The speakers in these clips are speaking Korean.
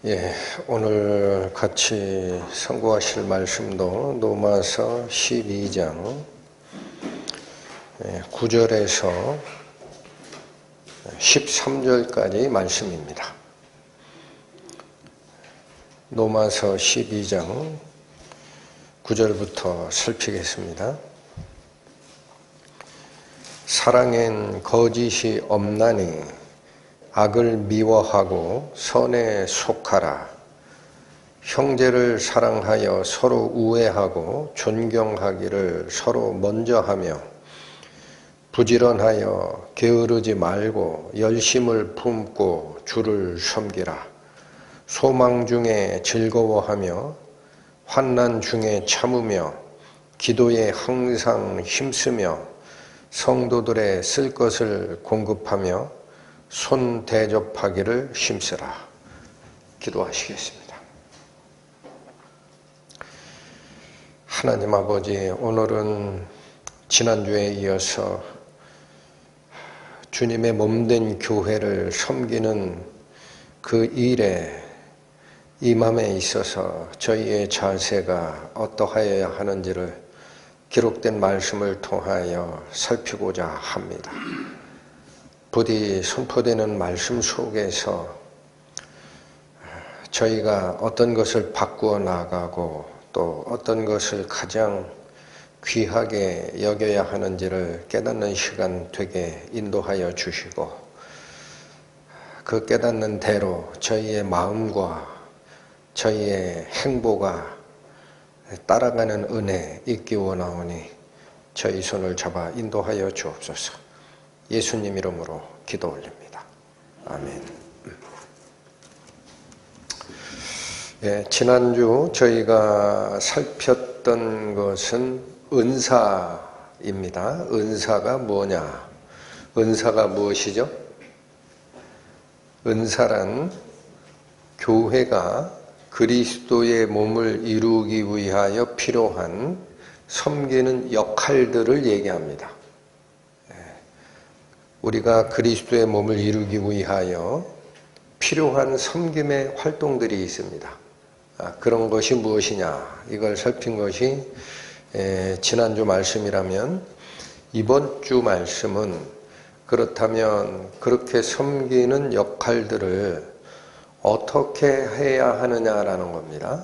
예, 오늘 같이 상고하실 말씀도 로마서 12장 9절에서 13절까지 말씀입니다. 로마서 12장 9절부터 살피겠습니다. 사랑엔 거짓이 없나니 악을 미워하고 선에 속하라. 형제를 사랑하여 서로 우애하고 존경하기를 서로 먼저 하며 부지런하여 게으르지 말고 열심을 품고 주를 섬기라. 소망 중에 즐거워하며 환난 중에 참으며 기도에 항상 힘쓰며 성도들의 쓸 것을 공급하며 손 대접하기를 힘쓰라. 기도하시겠습니다. 하나님 아버지, 오늘은 지난주에 이어서 주님의 몸된 교회를 섬기는 그 일에 임함에 있어서 저희의 자세가 어떠하여야 하는지를 기록된 말씀을 통하여 살피고자 합니다. 부디 선포되는 말씀 속에서 저희가 어떤 것을 바꾸어 나가고 또 어떤 것을 가장 귀하게 여겨야 하는지를 깨닫는 시간 되게 인도하여 주시고 그 깨닫는 대로 저희의 마음과 저희의 행보가 따라가는 은혜 있기 원하오니 저희 손을 잡아 인도하여 주옵소서. 예수님 이름으로 기도 올립니다. 아멘. 예, 지난주 저희가 살폈던 것은 은사입니다. 은사가 뭐냐? 은사가 무엇이죠? 은사란 교회가 그리스도의 몸을 이루기 위하여 필요한 섬기는 역할들을 얘기합니다. 우리가 그리스도의 몸을 이루기 위하여 필요한 섬김의 활동들이 있습니다. 그런 것이 무엇이냐? 이걸 살핀 것이 지난주 말씀이라면 이번 주 말씀은 그렇다면 그렇게 섬기는 역할들을 어떻게 해야 하느냐라는 겁니다.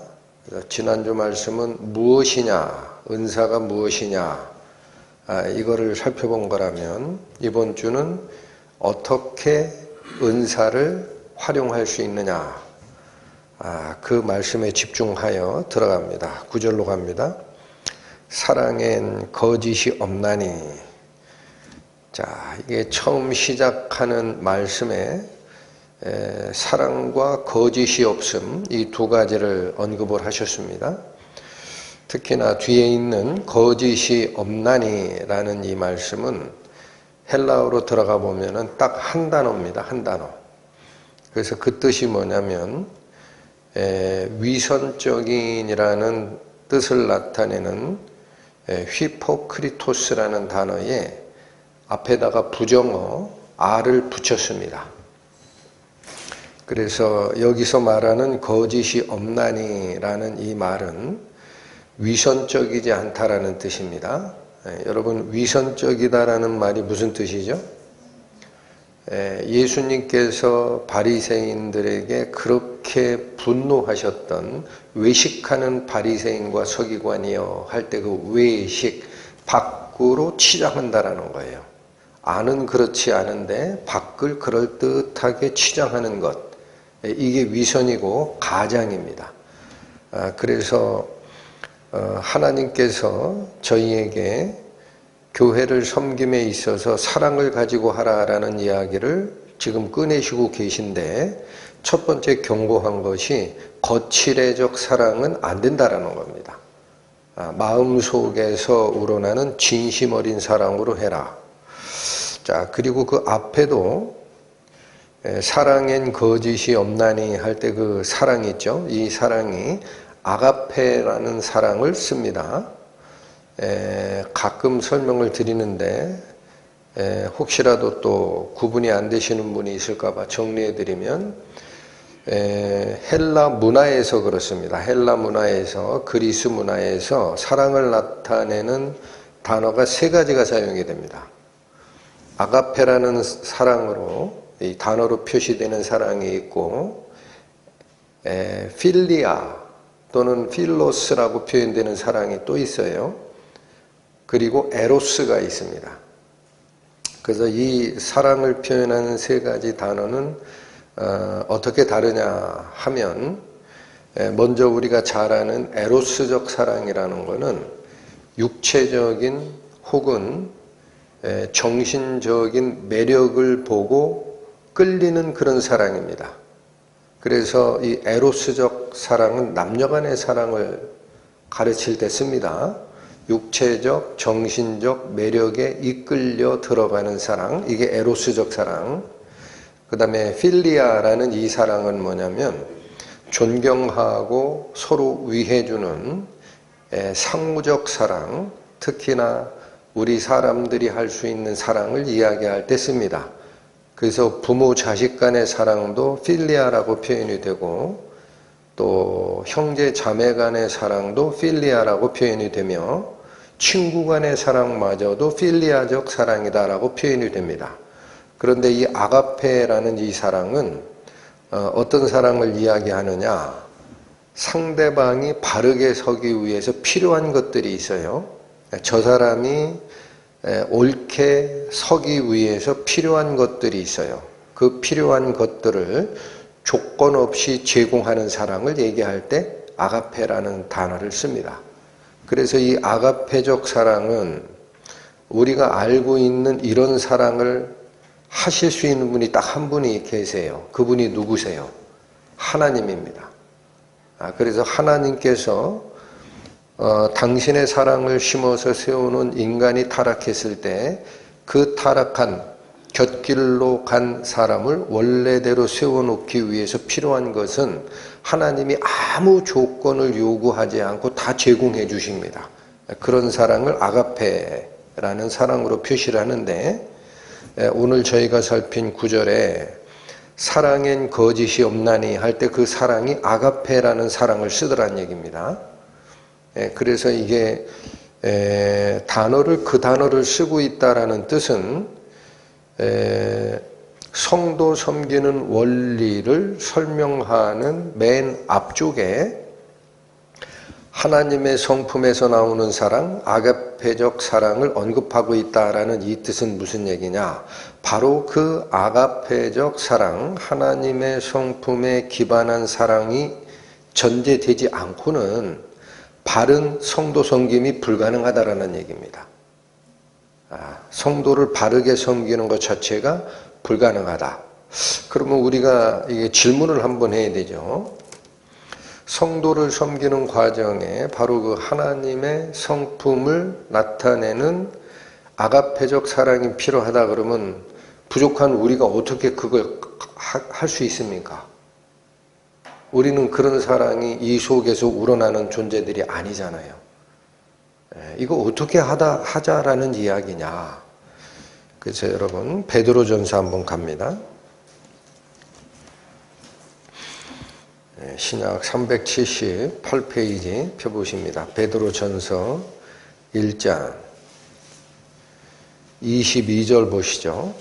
지난주 말씀은 무엇이냐? 은사가 무엇이냐? 이거를 살펴본 거라면 이번 주는 어떻게 은사를 활용할 수 있느냐, 그 말씀에 집중하여 들어갑니다. 9절로 갑니다. 사랑엔 거짓이 없나니. 자, 이게 처음 시작하는 말씀에 사랑과 거짓이 없음, 이 두 가지를 언급을 하셨습니다. 특히나 뒤에 있는 거짓이 없나니 라는 이 말씀은 헬라어로 들어가 보면은 딱 한 단어입니다. 한 단어. 그래서 그 뜻이 뭐냐면 위선적인이라는 뜻을 나타내는 휘포크리토스라는 단어에 앞에다가 부정어 아를 붙였습니다. 그래서 여기서 말하는 거짓이 없나니 라는 이 말은 위선적이지 않다라는 뜻입니다. 여러분, 위선적이다라는 말이 무슨 뜻이죠? 예수님께서 바리새인들에게 그렇게 분노하셨던 외식하는 바리새인과 서기관이여 할 때 그 외식, 밖으로 치장한다라는 거예요. 안은 그렇지 않은데 밖을 그럴듯하게 치장하는 것, 이게 위선이고 가장입니다. 그래서 하나님께서 저희에게 교회를 섬김에 있어서 사랑을 가지고 하라라는 이야기를 지금 꺼내시고 계신데 첫 번째 경고한 것이 거칠애적 사랑은 안 된다라는 겁니다. 마음속에서 우러나는 진심 어린 사랑으로 해라. 자, 그리고 그 앞에도 사랑엔 거짓이 없나니 할 때 그 사랑이 있죠. 이 사랑이 아가페라는 사랑을 씁니다. 가끔 설명을 드리는데 혹시라도 또 구분이 안 되시는 분이 있을까 봐 정리해 드리면 헬라 문화에서 그렇습니다. 헬라 문화에서, 그리스 문화에서 사랑을 나타내는 단어가 세 가지가 사용이 됩니다. 아가페라는 사랑으로, 이 단어로 표시되는 사랑이 있고, 필리아 또는 필로스라고 표현되는 사랑이 또 있어요. 그리고 에로스가 있습니다. 그래서 이 사랑을 표현하는 세 가지 단어는 어떻게 다르냐 하면, 먼저 우리가 잘 아는 에로스적 사랑이라는 것은 육체적인 혹은 정신적인 매력을 보고 끌리는 그런 사랑입니다. 그래서 이 에로스적 사랑은 남녀간의 사랑을 가르칠 때 씁니다. 육체적, 정신적 매력에 이끌려 들어가는 사랑, 이게 에로스적 사랑. 그 다음에 필리아라는 이 사랑은 뭐냐면 존경하고 서로 위해주는 상무적 사랑, 특히나 우리 사람들이 할 수 있는 사랑을 이야기할 때 씁니다. 그래서 부모 자식 간의 사랑도 필리아라고 표현이 되고, 또 형제 자매 간의 사랑도 필리아라고 표현이 되며, 친구 간의 사랑마저도 필리아적 사랑이다라고 표현이 됩니다. 그런데 이 아가페라는 이 사랑은 어떤 사랑을 이야기하느냐, 상대방이 바르게 서기 위해서 필요한 것들이 있어요. 저 사람이 옳게 서기 위해서 필요한 것들이 있어요. 그 필요한 것들을 조건 없이 제공하는 사랑을 얘기할 때 아가페라는 단어를 씁니다. 그래서 이 아가페적 사랑은 우리가 알고 있는 이런 사랑을 하실 수 있는 분이 딱 한 분이 계세요. 그분이 누구세요? 하나님입니다. 그래서 하나님께서 당신의 사랑을 심어서 세워놓은 인간이 타락했을 때 그 타락한 곁길로 간 사람을 원래대로 세워놓기 위해서 필요한 것은 하나님이 아무 조건을 요구하지 않고 다 제공해 주십니다. 그런 사랑을 아가페라는 사랑으로 표시를 하는데, 오늘 저희가 살핀 구절에 사랑엔 거짓이 없나니 할 때 그 사랑이 아가페라는 사랑을 쓰더란 얘기입니다. 그래서 이게 그 단어를 쓰고 있다라는 뜻은 성도 섬기는 원리를 설명하는 맨 앞쪽에 하나님의 성품에서 나오는 사랑, 아가페적 사랑을 언급하고 있다라는 이 뜻은 무슨 얘기냐? 바로 그 아가페적 사랑, 하나님의 성품에 기반한 사랑이 전제되지 않고는 바른 성도 섬김이 불가능하다라는 얘기입니다. 성도를 바르게 섬기는 것 자체가 불가능하다. 그러면 우리가 이게 질문을 한번 해야 되죠. 성도를 섬기는 과정에 바로 그 하나님의 성품을 나타내는 아가페적 사랑이 필요하다 그러면 부족한 우리가 어떻게 그걸 할 수 있습니까? 우리는 그런 사랑이 이 속에서 우러나는 존재들이 아니잖아요. 이거 어떻게 하자라는 이야기냐. 그래서 여러분 베드로전서 한번 갑니다. 신약 378페이지 펴보십니다. 베드로전서 1장 22절 보시죠.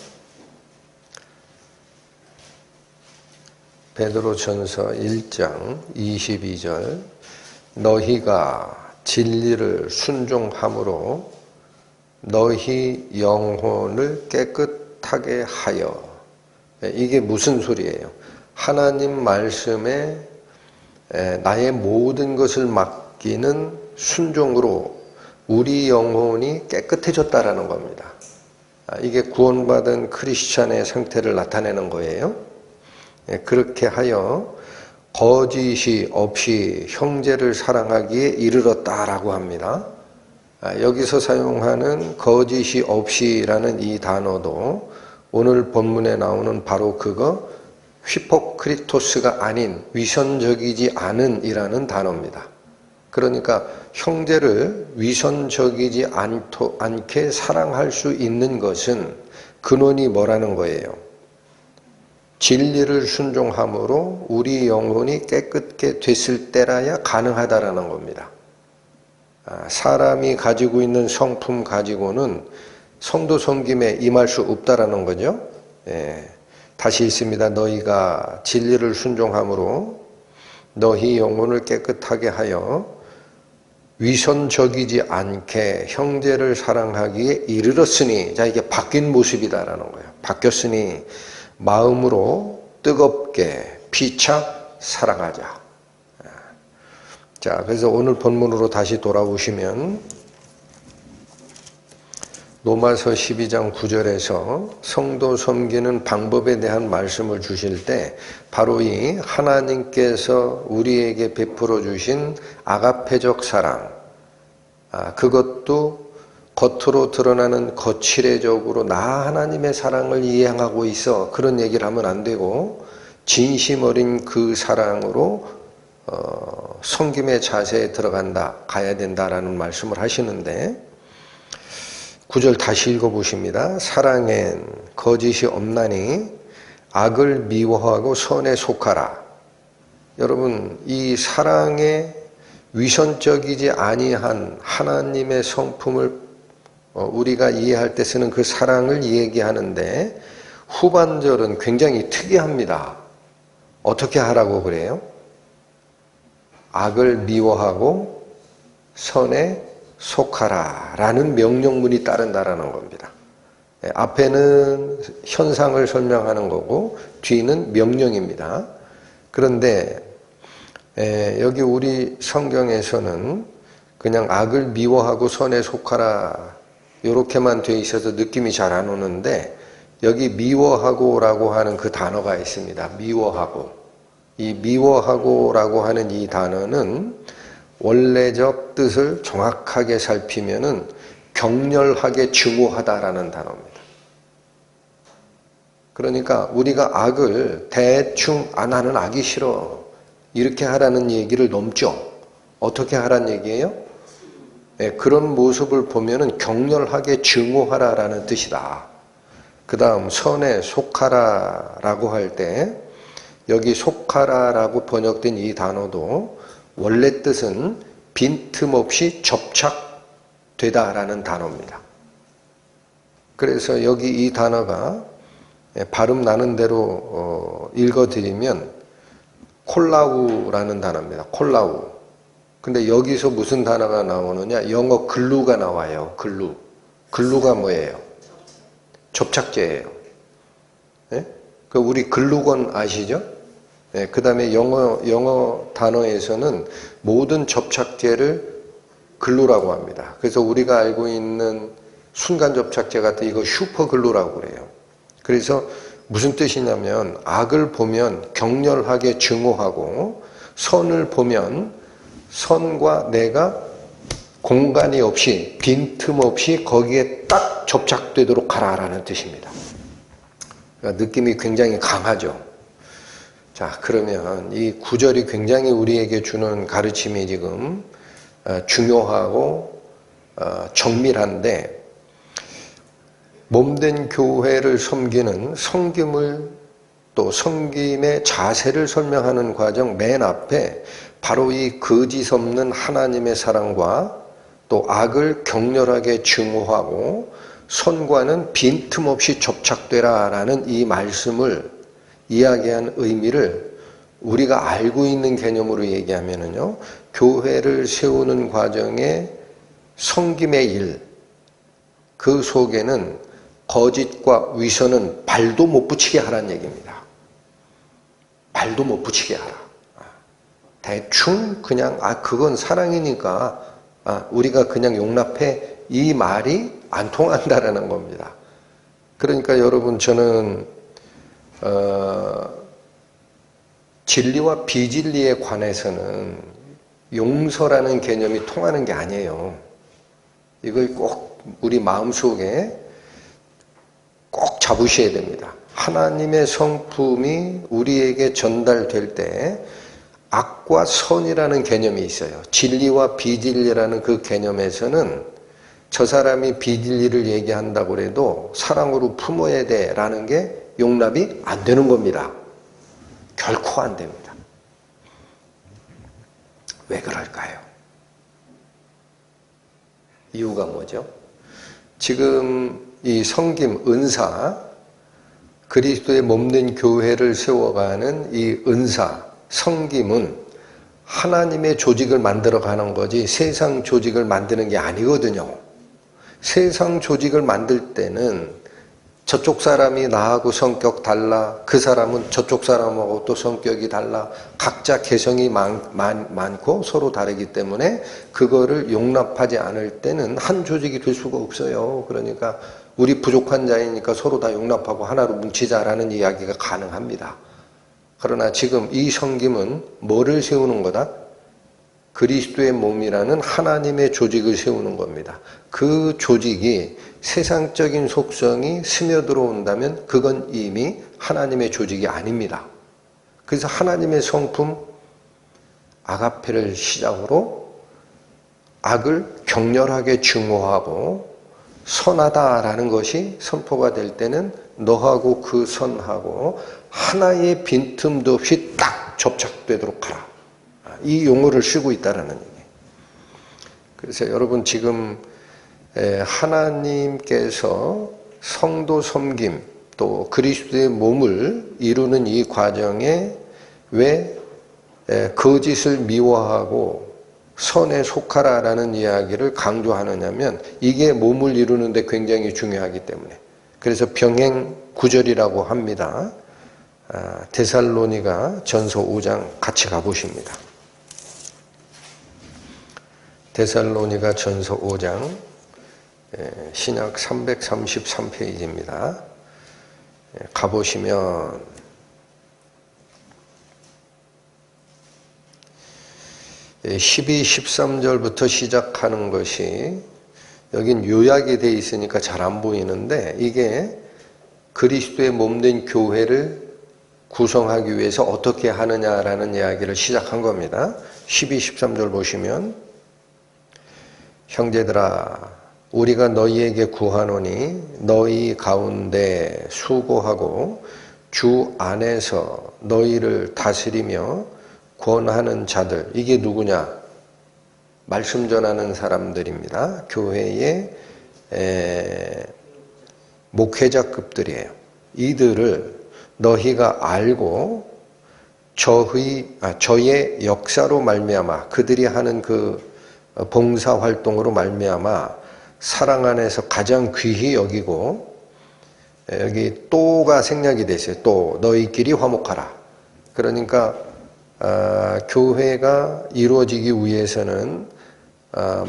베드로전서 1장 22절 너희가 진리를 순종함으로 너희 영혼을 깨끗하게 하여. 이게 무슨 소리예요? 하나님 말씀에 나의 모든 것을 맡기는 순종으로 우리 영혼이 깨끗해졌다라는 겁니다. 이게 구원받은 크리스찬의 상태를 나타내는 거예요. 그렇게 하여 거짓이 없이 형제를 사랑하기에 이르렀다라고 합니다. 여기서 사용하는 거짓이 없이라는 이 단어도 오늘 본문에 나오는 바로 그거 휘포크리토스가 아닌 위선적이지 않은 이라는 단어입니다. 그러니까 형제를 위선적이지 않게 사랑할 수 있는 것은 근원이 뭐라는 거예요? 진리를 순종함으로 우리 영혼이 깨끗게 됐을 때라야 가능하다라는 겁니다. 사람이 가지고 있는 성품 가지고는 성도 섬김에 임할 수 없다라는 거죠. 다시 있습니다. 너희가 진리를 순종함으로 너희 영혼을 깨끗하게 하여 위선적이지 않게 형제를 사랑하기에 이르렀으니, 자, 이게 바뀐 모습이다라는 거예요. 바뀌었으니 마음으로 뜨겁게 피차 사랑하자. 자, 그래서 오늘 본문으로 다시 돌아오시면 로마서 12장 9절에서 성도 섬기는 방법에 대한 말씀을 주실 때 바로 이 하나님께서 우리에게 베풀어 주신 아가페적 사랑, 그것도 겉으로 드러나는 거칠애적으로 나 하나님의 사랑을 이행하고 있어, 그런 얘기를 하면 안 되고 진심 어린 그 사랑으로 섬김의 자세에 가야 된다라는 말씀을 하시는데, 9절 다시 읽어보십니다. 사랑엔 거짓이 없나니 악을 미워하고 선에 속하라. 여러분, 이 사랑에 위선적이지 아니한 하나님의 성품을 우리가 이해할 때 쓰는 그 사랑을 얘기하는데, 후반절은 굉장히 특이합니다. 어떻게 하라고 그래요? 악을 미워하고 선에 속하라 라는 명령문이 따른다라는 겁니다. 앞에는 현상을 설명하는 거고 뒤는 명령입니다. 그런데 여기 우리 성경에서는 그냥 악을 미워하고 선에 속하라 이렇게만 돼 있어서 느낌이 잘 안 오는데, 여기 미워하고라고 하는 그 단어가 있습니다. 미워하고. 이 미워하고라고 하는 이 단어는 원래적 뜻을 정확하게 살피면은 격렬하게 증오하다라는 단어입니다. 그러니까 우리가 악을 대충 나는 악이 싫어 이렇게 하라는 얘기를 넘죠. 어떻게 하라는 얘기예요? 그런 모습을 보면은 격렬하게 증오하라라는 뜻이다. 그 다음 선에 속하라라고 할 때 여기 속하라라고 번역된 이 단어도 원래 뜻은 빈틈없이 접착되다라는 단어입니다. 그래서 여기 이 단어가 발음 나는 대로 읽어드리면 콜라우라는 단어입니다. 콜라우. 근데 여기서 무슨 단어가 나오느냐? 영어 글루가 나와요. 글루. 글루가 뭐예요? 접착제예요. 네? 그 우리 글루건 아시죠? 네, 그 다음에 영어 단어에서는 모든 접착제를 글루라고 합니다. 그래서 우리가 알고 있는 순간 접착제 같은 이거 슈퍼글루라고 그래요. 그래서 무슨 뜻이냐면 악을 보면 격렬하게 증오하고 선을 보면 선과 내가 공간이 없이 빈틈없이 거기에 딱 접착되도록 하라라는 뜻입니다. 그러니까 느낌이 굉장히 강하죠. 자, 그러면 이 구절이 굉장히 우리에게 주는 가르침이 지금 중요하고 정밀한데, 몸된 교회를 섬기는 섬김을 또 섬김의 자세를 설명하는 과정 맨 앞에 바로 이 거짓 없는 하나님의 사랑과 또 악을 격렬하게 증오하고 선과는 빈틈없이 접착되라라는 이 말씀을 이야기한 의미를 우리가 알고 있는 개념으로 얘기하면은요, 교회를 세우는 과정에 섬김의 일, 그 속에는 거짓과 위선은 발도 못 붙이게 하라는 얘기입니다. 발도 못 붙이게 하라. 대충 그냥 그건 사랑이니까 우리가 그냥 용납해, 이 말이 안 통한다라는 겁니다. 그러니까 여러분, 저는 진리와 비진리에 관해서는 용서라는 개념이 통하는 게 아니에요. 이걸 꼭 우리 마음속에 꼭 잡으셔야 됩니다. 하나님의 성품이 우리에게 전달될 때 악과 선이라는 개념이 있어요. 진리와 비진리라는 그 개념에서는 저 사람이 비진리를 얘기한다고 해도 사랑으로 품어야 돼라는 게 용납이 안 되는 겁니다. 결코 안 됩니다. 왜 그럴까요? 이유가 뭐죠? 지금 이 성김, 은사, 그리스도의 몸된 교회를 세워가는 이 은사, 성김은 하나님의 조직을 만들어가는 거지 세상 조직을 만드는 게 아니거든요. 세상 조직을 만들 때는 저쪽 사람이 나하고 성격 달라, 그 사람은 저쪽 사람하고 또 성격이 달라, 각자 개성이 많고 서로 다르기 때문에 그거를 용납하지 않을 때는 한 조직이 될 수가 없어요. 그러니까 우리 부족한 자이니까 서로 다 용납하고 하나로 뭉치자라는 이야기가 가능합니다. 그러나 지금 이 성김은 뭐를 세우는 거다? 그리스도의 몸이라는 하나님의 조직을 세우는 겁니다. 그 조직이 세상적인 속성이 스며들어온다면 그건 이미 하나님의 조직이 아닙니다. 그래서 하나님의 성품 아가페를 시작으로 악을 격렬하게 증오하고 선하다라는 것이 선포가 될 때는 너하고 그 선하고 하나의 빈틈도 없이 딱 접착되도록 하라. 이 용어를 쓰고 있다는 얘기예요. 그래서 여러분 지금 하나님께서 성도 섬김 또 그리스도의 몸을 이루는 이 과정에 왜 거짓을 미워하고 선에 속하라라는 이야기를 강조하느냐면 이게 몸을 이루는데 굉장히 중요하기 때문에. 그래서 병행 구절이라고 합니다. 데살로니가 전서 5장 같이 가보십니다. 데살로니가 전서 5장 신약 333페이지입니다. 가보시면 12, 13절부터 시작하는 것이 여긴 요약이 되어 있으니까 잘 안 보이는데 이게 그리스도의 몸된 교회를 구성하기 위해서 어떻게 하느냐라는 이야기를 시작한 겁니다. 12, 13절 보시면 형제들아 우리가 너희에게 구하노니 너희 가운데 수고하고 주 안에서 너희를 다스리며 권하는 자들, 이게 누구냐? 말씀 전하는 사람들입니다. 교회의 목회자급들이에요. 이들을 너희가 알고 저의 역사로 말미암아 그들이 하는 그 봉사활동으로 말미암아 사랑 안에서 가장 귀히 여기고 여기 또가 생략이 됐어요. 또 너희끼리 화목하라. 그러니까 교회가 이루어지기 위해서는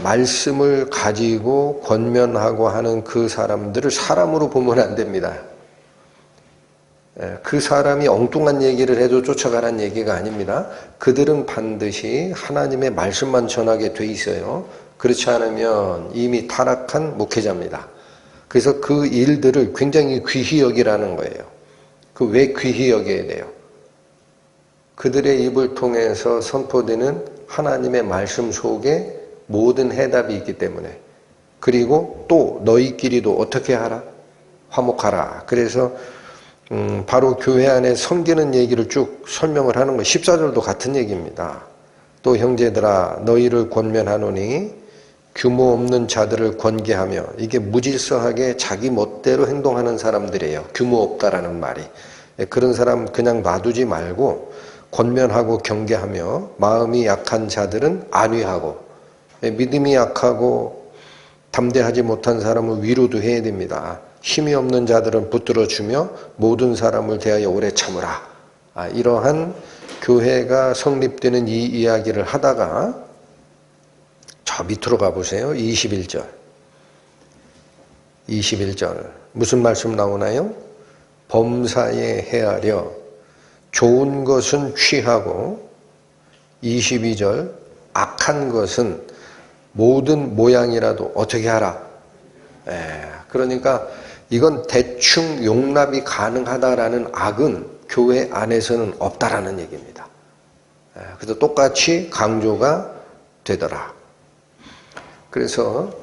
말씀을 가지고 권면하고 하는 그 사람들을 사람으로 보면 안 됩니다. 그 사람이 엉뚱한 얘기를 해도 쫓아가라는 얘기가 아닙니다. 그들은 반드시 하나님의 말씀만 전하게 돼 있어요. 그렇지 않으면 이미 타락한 목회자입니다. 그래서 그 일들을 굉장히 귀히 여기라는 거예요. 그 왜 귀히 여겨야 돼요? 그들의 입을 통해서 선포되는 하나님의 말씀 속에 모든 해답이 있기 때문에. 그리고 또 너희끼리도 어떻게 하라? 화목하라. 그래서 바로 교회 안에 섬기는 얘기를 쭉 설명을 하는 거 14절도 같은 얘기입니다. 또 형제들아 너희를 권면하노니 규모 없는 자들을 권계하며, 이게 무질서하게 자기 멋대로 행동하는 사람들이에요. 규모 없다라는 말이. 그런 사람 그냥 놔두지 말고 권면하고 경계하며 마음이 약한 자들은 안위하고, 믿음이 약하고 담대하지 못한 사람은 위로도 해야 됩니다. 힘이 없는 자들은 붙들어주며 모든 사람을 대하여 오래 참으라. 이러한 교회가 성립되는 이 이야기를 하다가 저 밑으로 가보세요. 21절 무슨 말씀 나오나요? 범사에 헤아려 좋은 것은 취하고, 22절 악한 것은 모든 모양이라도 어떻게 하라. 그러니까 이건 대충 용납이 가능하다라는 악은 교회 안에서는 없다라는 얘기입니다. 그래서 똑같이 강조가 되더라. 그래서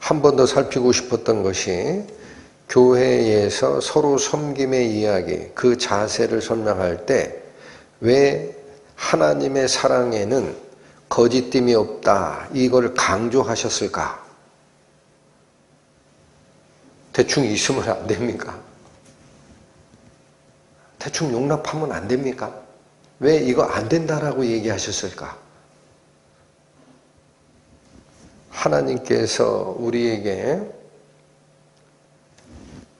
한 번 더 살피고 싶었던 것이 교회에서 서로 섬김의 이야기, 그 자세를 설명할 때 왜 하나님의 사랑에는 거짓됨이 없다, 이걸 강조하셨을까? 대충 있으면 안 됩니까? 대충 용납하면 안 됩니까? 왜 이거 안 된다라고 얘기하셨을까? 하나님께서 우리에게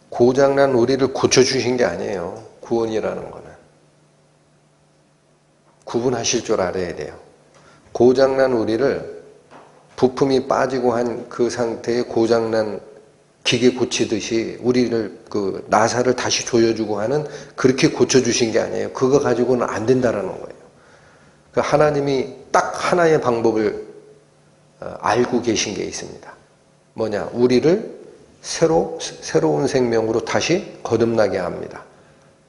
고장난 우리를 고쳐주신 게 아니에요. 구원이라는 거는. 구분하실 줄 알아야 돼요. 고장난 우리를 부품이 빠지고 한 그 상태에 고장난 기계 고치듯이 우리를 그 나사를 다시 조여주고 하는, 그렇게 고쳐주신 게 아니에요. 그거 가지고는 안 된다라는 거예요. 그 하나님이 딱 하나의 방법을 알고 계신 게 있습니다. 뭐냐? 우리를 새로운 생명으로 다시 거듭나게 합니다.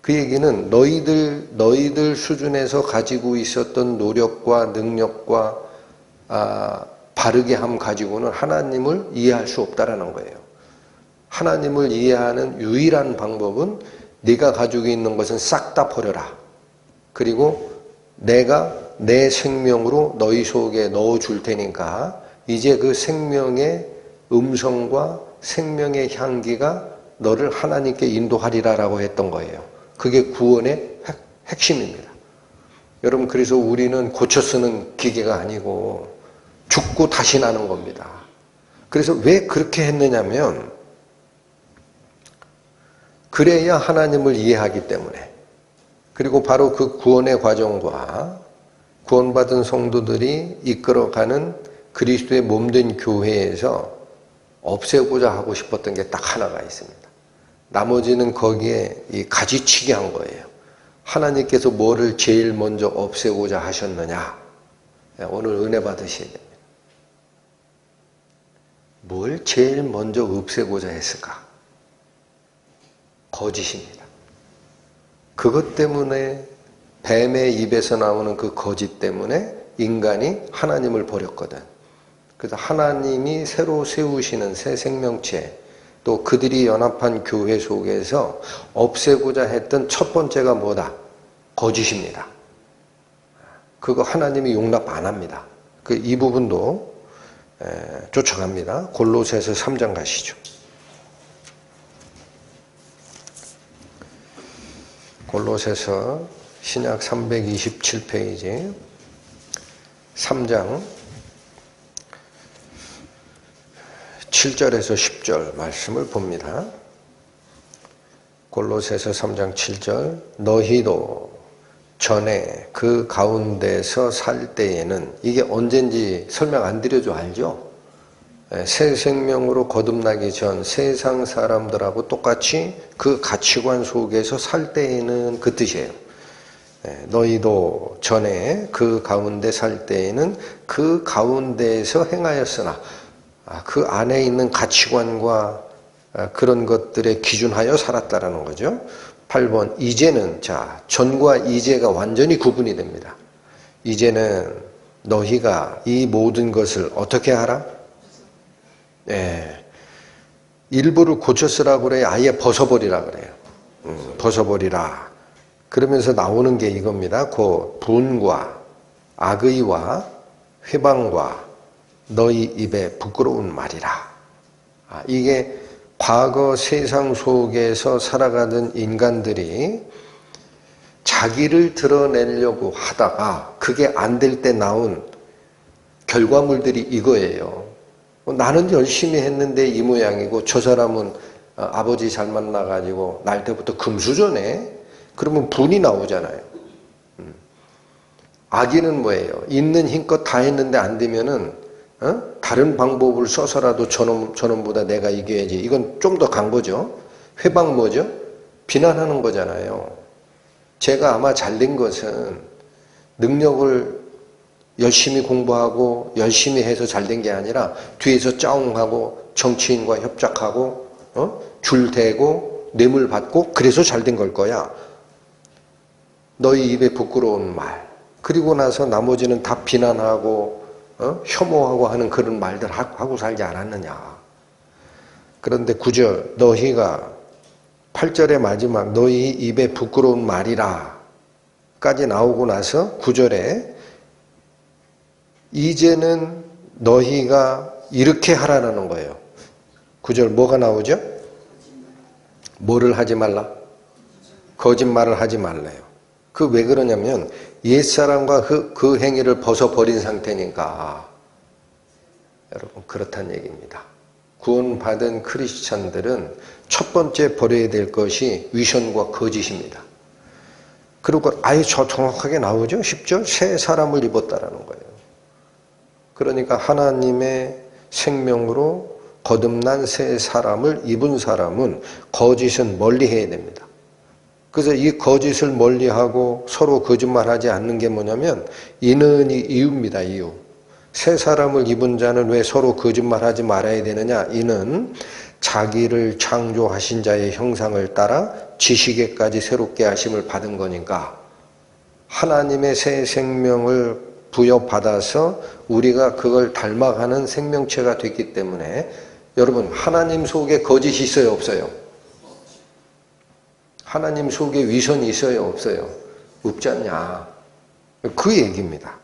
그 얘기는 너희들 수준에서 가지고 있었던 노력과 능력과 바르게 함 가지고는 하나님을 이해할 수 없다라는 거예요. 하나님을 이해하는 유일한 방법은 네가 가지고 있는 것은 싹 다 버려라. 그리고 내가 내 생명으로 너희 속에 넣어줄 테니까 이제 그 생명의 음성과 생명의 향기가 너를 하나님께 인도하리라라고 했던 거예요. 그게 구원의 핵심입니다. 여러분, 그래서 우리는 고쳐 쓰는 기계가 아니고 죽고 다시 나는 겁니다. 그래서 왜 그렇게 했느냐면, 그래야 하나님을 이해하기 때문에, 그리고 바로 그 구원의 과정과 구원받은 성도들이 이끌어가는 그리스도의 몸된 교회에서 없애고자 하고 싶었던 게 딱 하나가 있습니다. 나머지는 거기에 이 가지치기 한 거예요. 하나님께서 뭐를 제일 먼저 없애고자 하셨느냐? 오늘 은혜 받으셔야 됩니다. 뭘 제일 먼저 없애고자 했을까? 거짓입니다. 그것 때문에, 뱀의 입에서 나오는 그 거짓 때문에 인간이 하나님을 버렸거든. 그래서 하나님이 새로 세우시는 새 생명체, 또 그들이 연합한 교회 속에서 없애고자 했던 첫 번째가 뭐다? 거짓입니다. 그거 하나님이 용납 안 합니다. 이 부분도 쫓아갑니다. 골로새서 3장 가시죠. 골로새서 신약 327페이지 3장 7절에서 10절 말씀을 봅니다. 골로새서 3장 7절, 너희도 전에 그 가운데서 살 때에는, 이게 언젠지 설명 안 드려도 알죠? 새 생명으로 거듭나기 전 세상 사람들하고 똑같이 그 가치관 속에서 살 때에는, 그 뜻이에요. 너희도 전에 그 가운데 살 때에는 그 가운데에서 행하였으나, 그 안에 있는 가치관과 그런 것들에 기준하여 살았다라는 거죠. 8번, 이제는, 자, 전과 이제가 완전히 구분이 됩니다. 이제는 너희가 이 모든 것을 어떻게 하라? 일부를 고쳐 쓰라고 그래요? 아예 벗어버리라 그래요? 벗어버리라. 그러면서 나오는 게 이겁니다. 그 분과 악의와 회방과 너희 입에 부끄러운 말이라. 이게 과거 세상 속에서 살아가던 인간들이 자기를 드러내려고 하다가 그게 안 될 때 나온 결과물들이 이거예요. 나는 열심히 했는데 이 모양이고, 저 사람은 아버지 잘 만나가지고 날 때부터 금수저네. 그러면 분이 나오잖아요. 악의는 뭐예요? 있는 힘껏 다 했는데 안 되면은 다른 방법을 써서라도 저놈보다 내가 이겨야지. 이건 좀 더 간 거죠. 회방 뭐죠? 비난하는 거잖아요. 제가 아마 잘된 것은 능력을 열심히 공부하고 열심히 해서 잘된 게 아니라 뒤에서 짜웅하고 정치인과 협작하고 줄 대고 뇌물 받고 그래서 잘된 걸 거야. 너희 입에 부끄러운 말. 그리고 나서 나머지는 다 비난하고 혐오하고 하는 그런 말들 하고 살지 않았느냐. 그런데 9절 너희가 8절의 마지막 너희 입에 부끄러운 말이라 까지 나오고 나서 9절에 이제는 너희가 이렇게 하라는 거예요. 9절 뭐가 나오죠? 뭐를 하지 말라? 거짓말을 하지 말래요. 그 왜 그러냐면 옛사람과 그 행위를 벗어버린 상태니까. 여러분 그렇다는 얘기입니다. 구원받은 크리스찬들은 첫 번째 버려야 될 것이 위선과 거짓입니다. 그리고 아예 정확하게 나오죠. 10절 새 사람을 입었다라는 거예요. 그러니까 하나님의 생명으로 거듭난 새 사람을 입은 사람은 거짓은 멀리해야 됩니다. 그래서 이 거짓을 멀리하고 서로 거짓말하지 않는 게 뭐냐면 이는 이유입니다. 이유. 새 사람을 입은 자는 왜 서로 거짓말하지 말아야 되느냐? 이는 자기를 창조하신 자의 형상을 따라 지식에까지 새롭게 하심을 받은 거니까 하나님의 새 생명을 부여받아서 우리가 그걸 닮아가는 생명체가 됐기 때문에 여러분 하나님 속에 거짓이 있어요? 없어요? 하나님 속에 위선이 있어요? 없어요? 없지 않냐? 그 얘기입니다.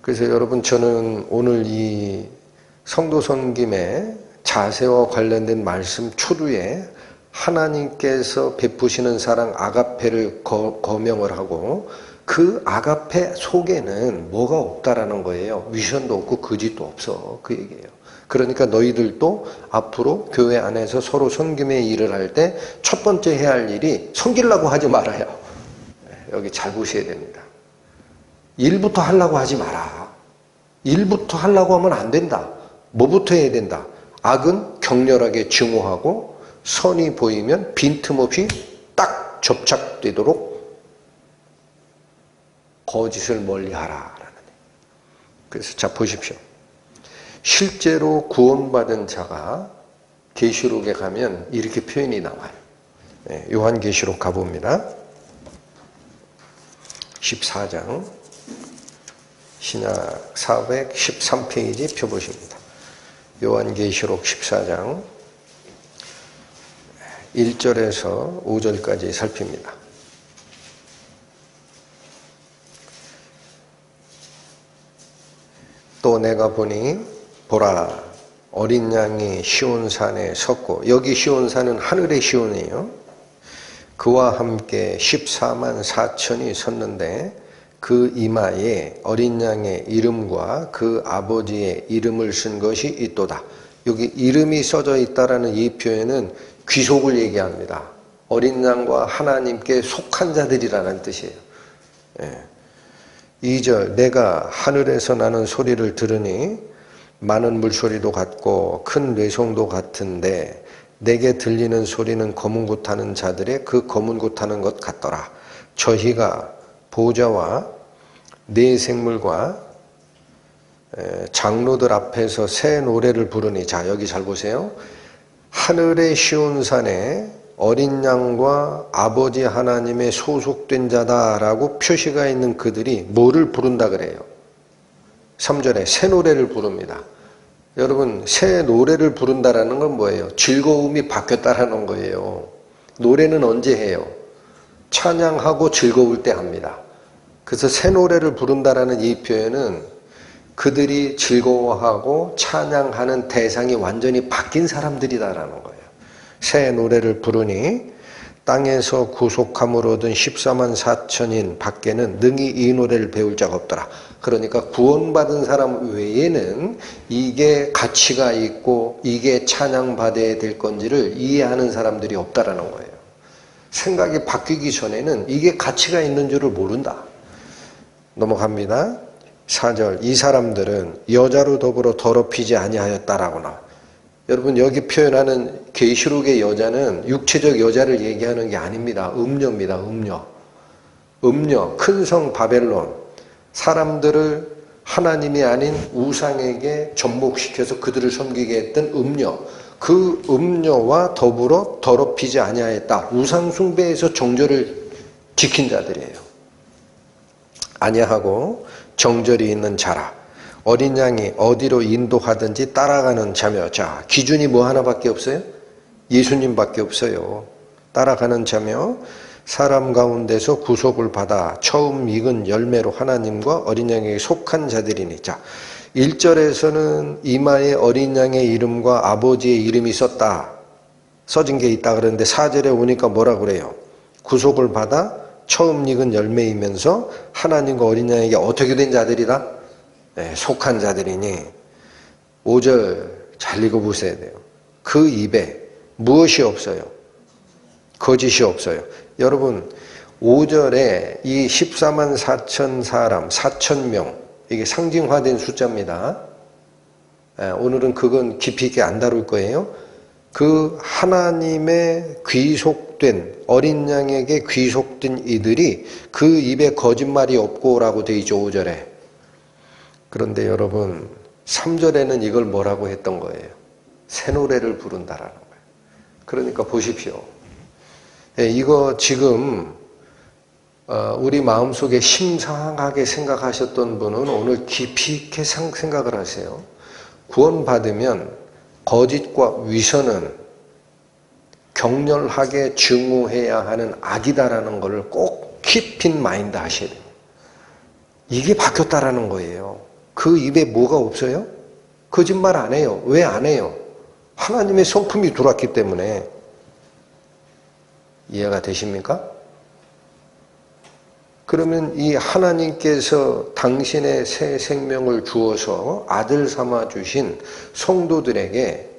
그래서 여러분 저는 오늘 이 성도 섬김의 자세와 관련된 말씀 초두에 하나님께서 베푸시는 사랑 아가페를 거명을 하고 그 아가페 속에는 뭐가 없다라는 거예요. 위선도 없고 거짓도 없어. 그 얘기예요. 그러니까 너희들도 앞으로 교회 안에서 서로 섬김의 일을 할 때 첫 번째 해야 할 일이 섬기려고 하지 말아요. 여기 잘 보셔야 됩니다. 일부터 하려고 하지 마라. 일부터 하려고 하면 안 된다. 뭐부터 해야 된다? 악은 격렬하게 증오하고 선이 보이면 빈틈없이 딱 접착되도록 거짓을 멀리하라. 그래서 자 보십시오. 실제로 구원받은 자가 계시록에 가면 이렇게 표현이 나와요. 요한계시록 가봅니다. 14장 신약 413페이지 펴보십니다. 요한계시록 14장 1절에서 5절까지 살핍니다. 또 내가 보니 보라 어린 양이 시온산에 섰고 여기 시온산은 하늘의 시온이에요. 그와 함께 14만 4천이 섰는데 그 이마에 어린 양의 이름과 그 아버지의 이름을 쓴 것이 있도다. 여기 이름이 써져 있다라는 이 표현은 귀속을 얘기합니다. 어린 양과 하나님께 속한 자들이라는 뜻이에요. 2절 내가 하늘에서 나는 소리를 들으니 많은 물소리도 같고 큰 뇌성도 같은데 내게 들리는 소리는 검은 굿하는 자들의 그 검은 굿하는 것 같더라. 저희가 보좌와 네 생물과 장로들 앞에서 새 노래를 부르니 자 여기 잘 보세요. 하늘의 시온산에 어린 양과 아버지 하나님의 소속된 자다라고 표시가 있는 그들이 뭐를 부른다 그래요? 3절에 새 노래를 부릅니다. 여러분 새 노래를 부른다라는 건 뭐예요? 즐거움이 바뀌었다라는 거예요. 노래는 언제 해요? 찬양하고 즐거울 때 합니다. 그래서 새 노래를 부른다라는 이 표현은 그들이 즐거워하고 찬양하는 대상이 완전히 바뀐 사람들이다라는 거예요. 새 노래를 부르니 땅에서 구속함을 얻은 14만 4천인 밖에는 능히 이 노래를 배울 자가 없더라. 그러니까 구원받은 사람 외에는 이게 가치가 있고 이게 찬양받아야 될 건지를 이해하는 사람들이 없다라는 거예요. 생각이 바뀌기 전에는 이게 가치가 있는 줄을 모른다. 넘어갑니다. 4절 이 사람들은 여자로 더불어 더럽히지 아니하였다라고 나와. 여러분 여기 표현하는 계시록의 여자는 육체적 여자를 얘기하는 게 아닙니다. 음녀입니다. 음녀 큰 성 바벨론 사람들을 하나님이 아닌 우상에게 접목시켜서 그들을 섬기게 했던 음녀 그 음녀와 더불어 더럽히지 아니하였다. 우상 숭배에서 정절을 지킨 자들이에요. 아니하고 정절이 있는 자라. 어린 양이 어디로 인도하든지 따라가는 자며. 자, 기준이 뭐 하나밖에 없어요? 예수님밖에 없어요. 따라가는 자며 사람 가운데서 구속을 받아 처음 익은 열매로 하나님과 어린 양에게 속한 자들이니. 자, 1절에서는 이마에 어린 양의 이름과 아버지의 이름이 써진 게 있다 그러는데 4절에 오니까 뭐라 그래요? 구속을 받아 처음 익은 열매이면서 하나님과 어린 양에게 어떻게 된 자들이다? 네, 속한 자들이니. 5절 잘 읽어보셔야 돼요. 그 입에 무엇이 없어요? 거짓이 없어요. 여러분 5절에 이 14만 4천 사람, 4천 명, 이게 상징화된 숫자입니다. 오늘은 그건 깊이 있게 안 다룰 거예요. 그 하나님의 귀속된 어린 양에게 귀속된 이들이 그 입에 거짓말이 없고라고 되어 있죠. 5절에. 그런데 여러분 3절에는 이걸 뭐라고 했던 거예요? 새 노래를 부른다라는 거예요. 그러니까 보십시오. 이거 지금 우리 마음속에 심상하게 생각하셨던 분은 오늘 깊이 있게 생각을 하세요. 구원받으면 거짓과 위선은 격렬하게 증오해야 하는 악이다라는 것을 꼭 keep in mind 하셔야 돼요. 이게 바뀌었다라는 거예요. 그 입에 뭐가 없어요? 거짓말 안 해요. 왜 안 해요? 하나님의 성품이 들어왔기 때문에. 이해가 되십니까? 그러면 이 하나님께서 당신의 새 생명을 주어서 아들 삼아 주신 성도들에게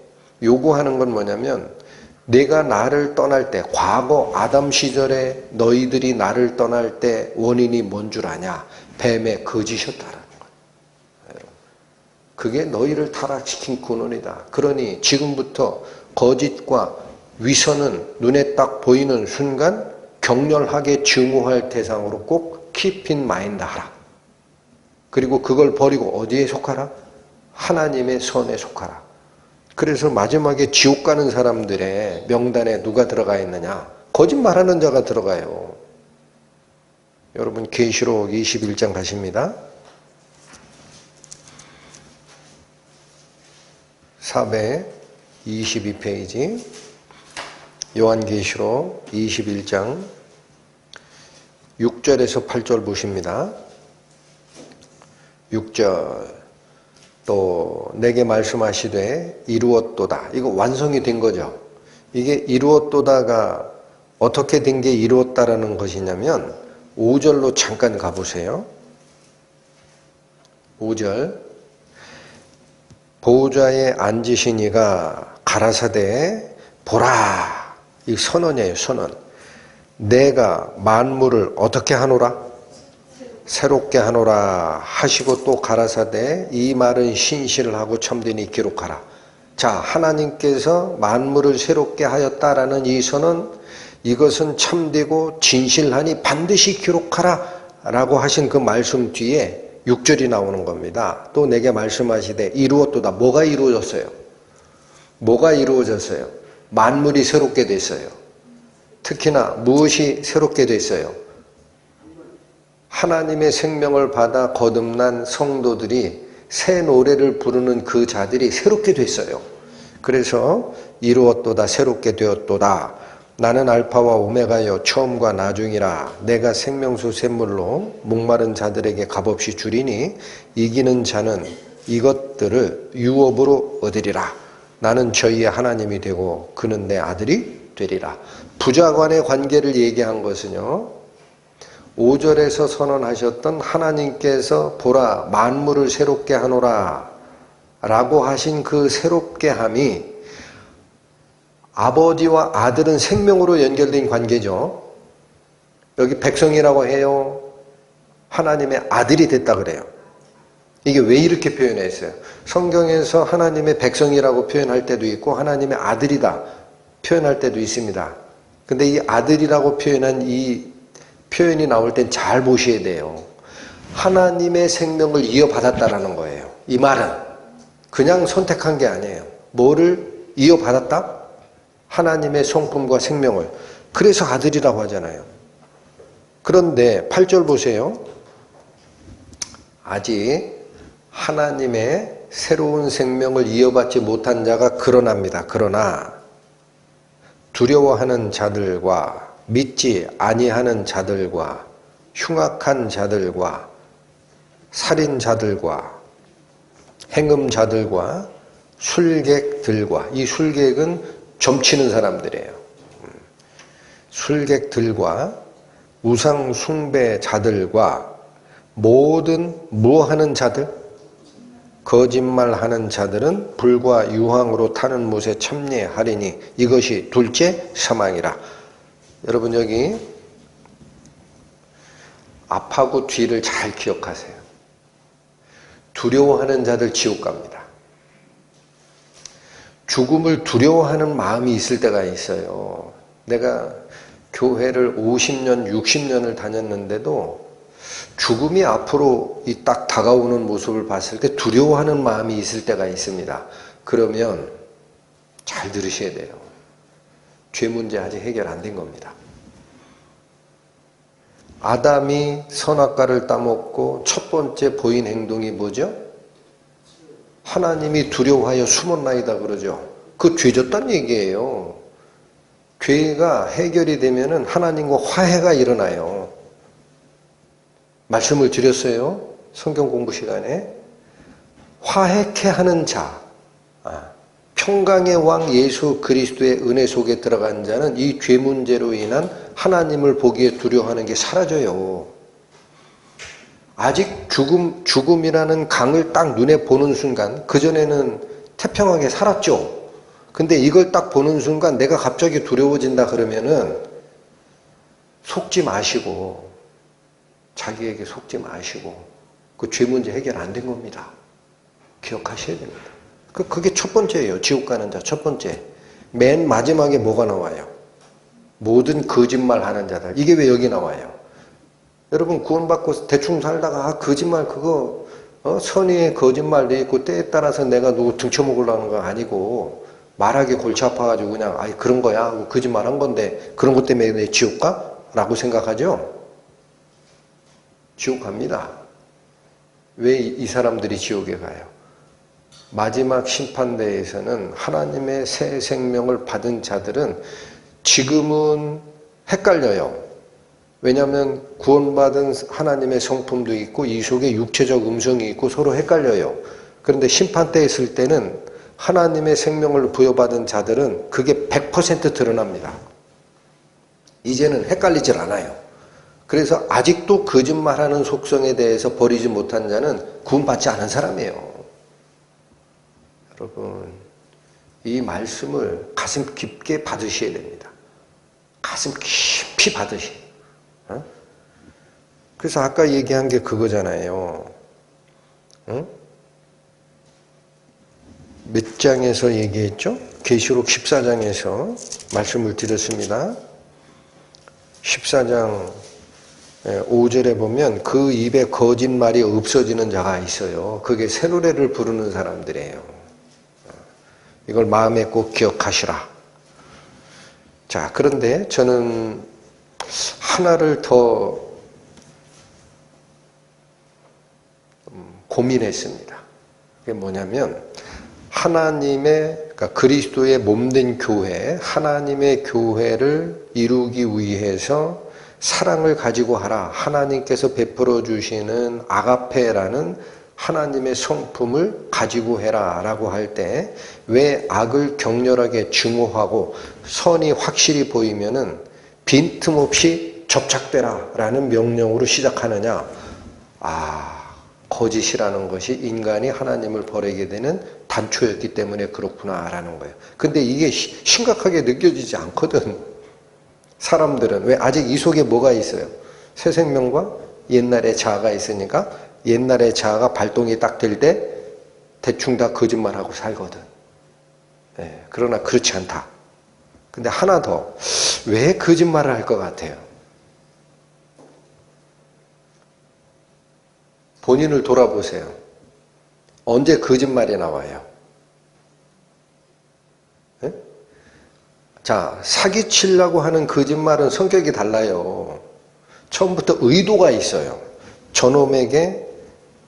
요구하는 건 뭐냐면, 내가 나를 떠날 때, 과거 아담 시절에 너희들이 나를 떠날 때 원인이 뭔 줄 아냐? 뱀의 거짓이었다라는 거예요. 그게 너희를 타락시킨 근원이다. 그러니 지금부터 거짓과 위선은 눈에 딱 보이는 순간 격렬하게 증오할 대상으로 꼭 keep in mind 하라. 그리고 그걸 버리고 어디에 속하라? 하나님의 선에 속하라. 그래서 마지막에 지옥 가는 사람들의 명단에 누가 들어가 있느냐? 거짓말하는 자가 들어가요. 여러분 계시록 21장 가십니다. 422페이지 요한계시록 21장 6절에서 8절 보십니다. 6절 또 내게 말씀하시되 이루었도다. 이거 완성이 된 거죠. 이게 이루었도다가 어떻게 된 게 이루었다라는 것이냐면 5절로 잠깐 가보세요. 5절 보호자에 앉으신 이가 가라사대 보라. 이 선언이에요. 선언. 내가 만물을 어떻게 하노라? 새롭게 하노라 하시고 또 가라사대 이 말은 신실하고 참되니 기록하라. 자, 하나님께서 만물을 새롭게 하였다라는 이 선언, 이것은 참되고 진실하니 반드시 기록하라 라고 하신 그 말씀 뒤에 6절이 나오는 겁니다. 또 내게 말씀하시되 이루었도다. 뭐가 이루어졌어요? 뭐가 이루어졌어요? 만물이 새롭게 됐어요. 특히나 무엇이 새롭게 됐어요? 하나님의 생명을 받아 거듭난 성도들이 새 노래를 부르는 그 자들이 새롭게 됐어요. 그래서 이루었도다. 새롭게 되었도다. 나는 알파와 오메가여 처음과 나중이라. 내가 생명수 샘물로 목마른 자들에게 값없이 주리니 이기는 자는 이것들을 유업으로 얻으리라. 나는 저희의 하나님이 되고 그는 내 아들이 되리라. 부자 간의 관계를 얘기한 것은요, 5절에서 선언하셨던 하나님께서 보라 만물을 새롭게 하노라 라고 하신 그 새롭게 함이 아버지와 아들은 생명으로 연결된 관계죠. 여기 백성이라고 해요. 하나님의 아들이 됐다 그래요. 이게 왜 이렇게 표현했어요? 성경에서 하나님의 백성이라고 표현할 때도 있고 하나님의 아들이다 표현할 때도 있습니다. 근데 이 아들이라고 표현한 이 표현이 나올 땐 잘 보셔야 돼요. 하나님의 생명을 이어받았다라는 거예요. 이 말은 그냥 선택한 게 아니에요. 뭐를 이어받았다? 하나님의 성품과 생명을. 그래서 아들이라고 하잖아요. 그런데 8절 보세요. 아직 하나님의 새로운 생명을 이어받지 못한 자가 그러납니다. 그러나 두려워하는 자들과 믿지 아니하는 자들과 흉악한 자들과 살인자들과 행음자들과 술객들과, 이 술객은 점치는 사람들이에요. 술객들과 우상 숭배자들과 모든 무하는 자들, 거짓말하는 자들은 불과 유황으로 타는 못에 참여하리니 이것이 둘째 사망이라. 여러분 여기 앞하고 뒤를 잘 기억하세요. 두려워하는 자들 지옥 갑니다. 죽음을 두려워하는 마음이 있을 때가 있어요. 내가 교회를 50년, 60년을 다녔는데도 죽음이 앞으로 딱 다가오는 모습을 봤을 때 두려워하는 마음이 있을 때가 있습니다. 그러면 잘 들으셔야 돼요. 죄 문제 아직 해결 안 된 겁니다. 아담이 선악과를 따먹고 첫 번째 보인 행동이 뭐죠? 하나님이 두려워하여 숨었나이다 그러죠. 그 죄졌다는 얘기예요. 죄가 해결이 되면은 하나님과 화해가 일어나요. 말씀을 드렸어요. 성경 공부 시간에. 화해케 하는 자, 평강의 왕 예수 그리스도의 은혜 속에 들어간 자는 이 죄 문제로 인한 하나님을 보기에 두려워하는 게 사라져요. 아직 죽음이라는 강을 딱 눈에 보는 순간, 그전에는 태평하게 살았죠. 근데 이걸 딱 보는 순간 내가 갑자기 두려워진다 그러면은 속지 마시고, 자기에게 속지 마시고, 그 죄 문제 해결 안 된 겁니다. 기억하셔야 됩니다. 그게 첫 번째예요. 지옥 가는 자 첫 번째. 맨 마지막에 뭐가 나와요? 모든 거짓말 하는 자들. 이게 왜 여기 나와요? 여러분 구원받고 대충 살다가 거짓말 그거 선의의 거짓말 돼 있고 때에 따라서 내가 누구 등쳐먹으려는 거 아니고 말하기 골치 아파가지고 그냥 아이 그런 거야 거짓말한 건데 그런 것 때문에 내 지옥 가? 라고 생각하죠? 지옥 갑니다. 왜 이 사람들이 지옥에 가요? 마지막 심판대에서는 하나님의 새 생명을 받은 자들은 지금은 헷갈려요. 왜냐하면 구원받은 하나님의 성품도 있고 이 속에 육체적 음성이 있고 서로 헷갈려요. 그런데 심판대에 있을 때는 하나님의 생명을 부여받은 자들은 그게 100% 드러납니다. 이제는 헷갈리질 않아요. 그래서 아직도 거짓말하는 속성에 대해서 버리지 못한 자는 구원받지 않은 사람이에요. 여러분, 이 말씀을 가슴 깊게 받으셔야 됩니다. 가슴 깊이 받으셔야 돼요. 그래서 아까 얘기한 게 그거잖아요. 몇 장에서 얘기했죠? 계시록 14장에서 말씀을 드렸습니다. 14장 5절에 보면 그 입에 거짓말이 없어지는 자가 있어요. 그게 새 노래를 부르는 사람들이에요. 이걸 마음에 꼭 기억하시라. 자, 그런데 저는 하나를 더 고민했습니다. 그게 뭐냐면 그러니까 그리스도의 몸된 교회, 하나님의 교회를 이루기 위해서 사랑을 가지고 하라. 하나님께서 베풀어 주시는 아가페라는 하나님의 성품을 가지고 해라 라고 할 때 왜 악을 격렬하게 증오하고 선이 확실히 보이면은 빈틈없이 접착되라 라는 명령으로 시작하느냐? 거짓이라는 것이 인간이 하나님을 버리게 되는 단초였기 때문에 그렇구나 라는 거예요. 근데 이게 심각하게 느껴지지 않거든. 사람들은. 왜? 아직 이 속에 뭐가 있어요? 새 생명과 옛날의 자아가 있으니까 옛날의 자아가 발동이 딱 될 때 대충 다 거짓말하고 살거든. 네, 그러나 그렇지 않다. 근데 하나 더. 왜 거짓말을 할 것 같아요? 본인을 돌아보세요. 언제 거짓말이 나와요? 네? 자, 사기치려고 하는 거짓말은 성격이 달라요. 처음부터 의도가 있어요. 저놈에게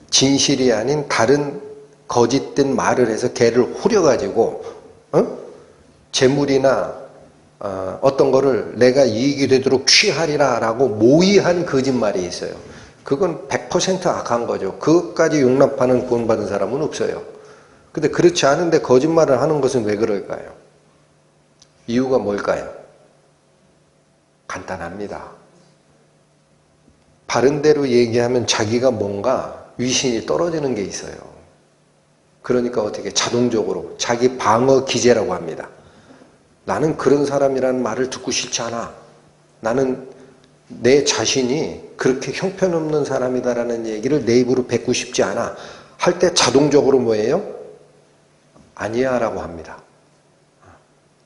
진실이 아닌 다른 거짓된 말을 해서 걔를 후려가지고 재물이나 어떤 거를 내가 이익이 되도록 취하리라 라고 모의한 거짓말이 있어요. 그건 100% 악한 거죠. 그것까지 용납하는 구원받은 사람은 없어요. 근데 그렇지 않은데 거짓말을 하는 것은 왜 그럴까요? 이유가 뭘까요? 간단합니다. 바른 대로 얘기하면 자기가 뭔가 위신이 떨어지는 게 있어요. 그러니까 어떻게 자동적으로 자기 방어 기제라고 합니다. 나는 그런 사람이라는 말을 듣고 싶지 않아. 나는 내 자신이 그렇게 형편없는 사람이다라는 얘기를 내 입으로 뱉고 싶지 않아. 할 때 자동적으로 뭐예요? 아니야 라고 합니다.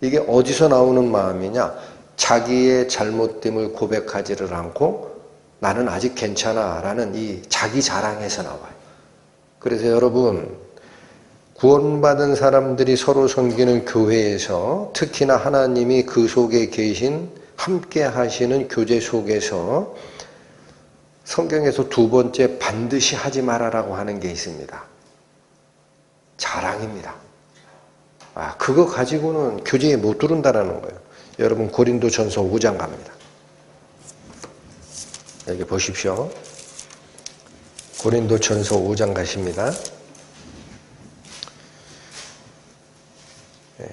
이게 어디서 나오는 마음이냐? 자기의 잘못됨을 고백하지를 않고 나는 아직 괜찮아 라는 이 자기 자랑에서 나와요. 그래서 여러분, 구원받은 사람들이 서로 섬기는 교회에서 특히나 하나님이 그 속에 계신 함께 하시는 교제 속에서 성경에서 두 번째 반드시 하지 말아라고 하는 게 있습니다. 자랑입니다. 그거 가지고는 교제에 못 들어온다라는 거예요. 여러분 고린도전서 5장 갑니다. 여기 보십시오. 고린도전서 5장 가십니다.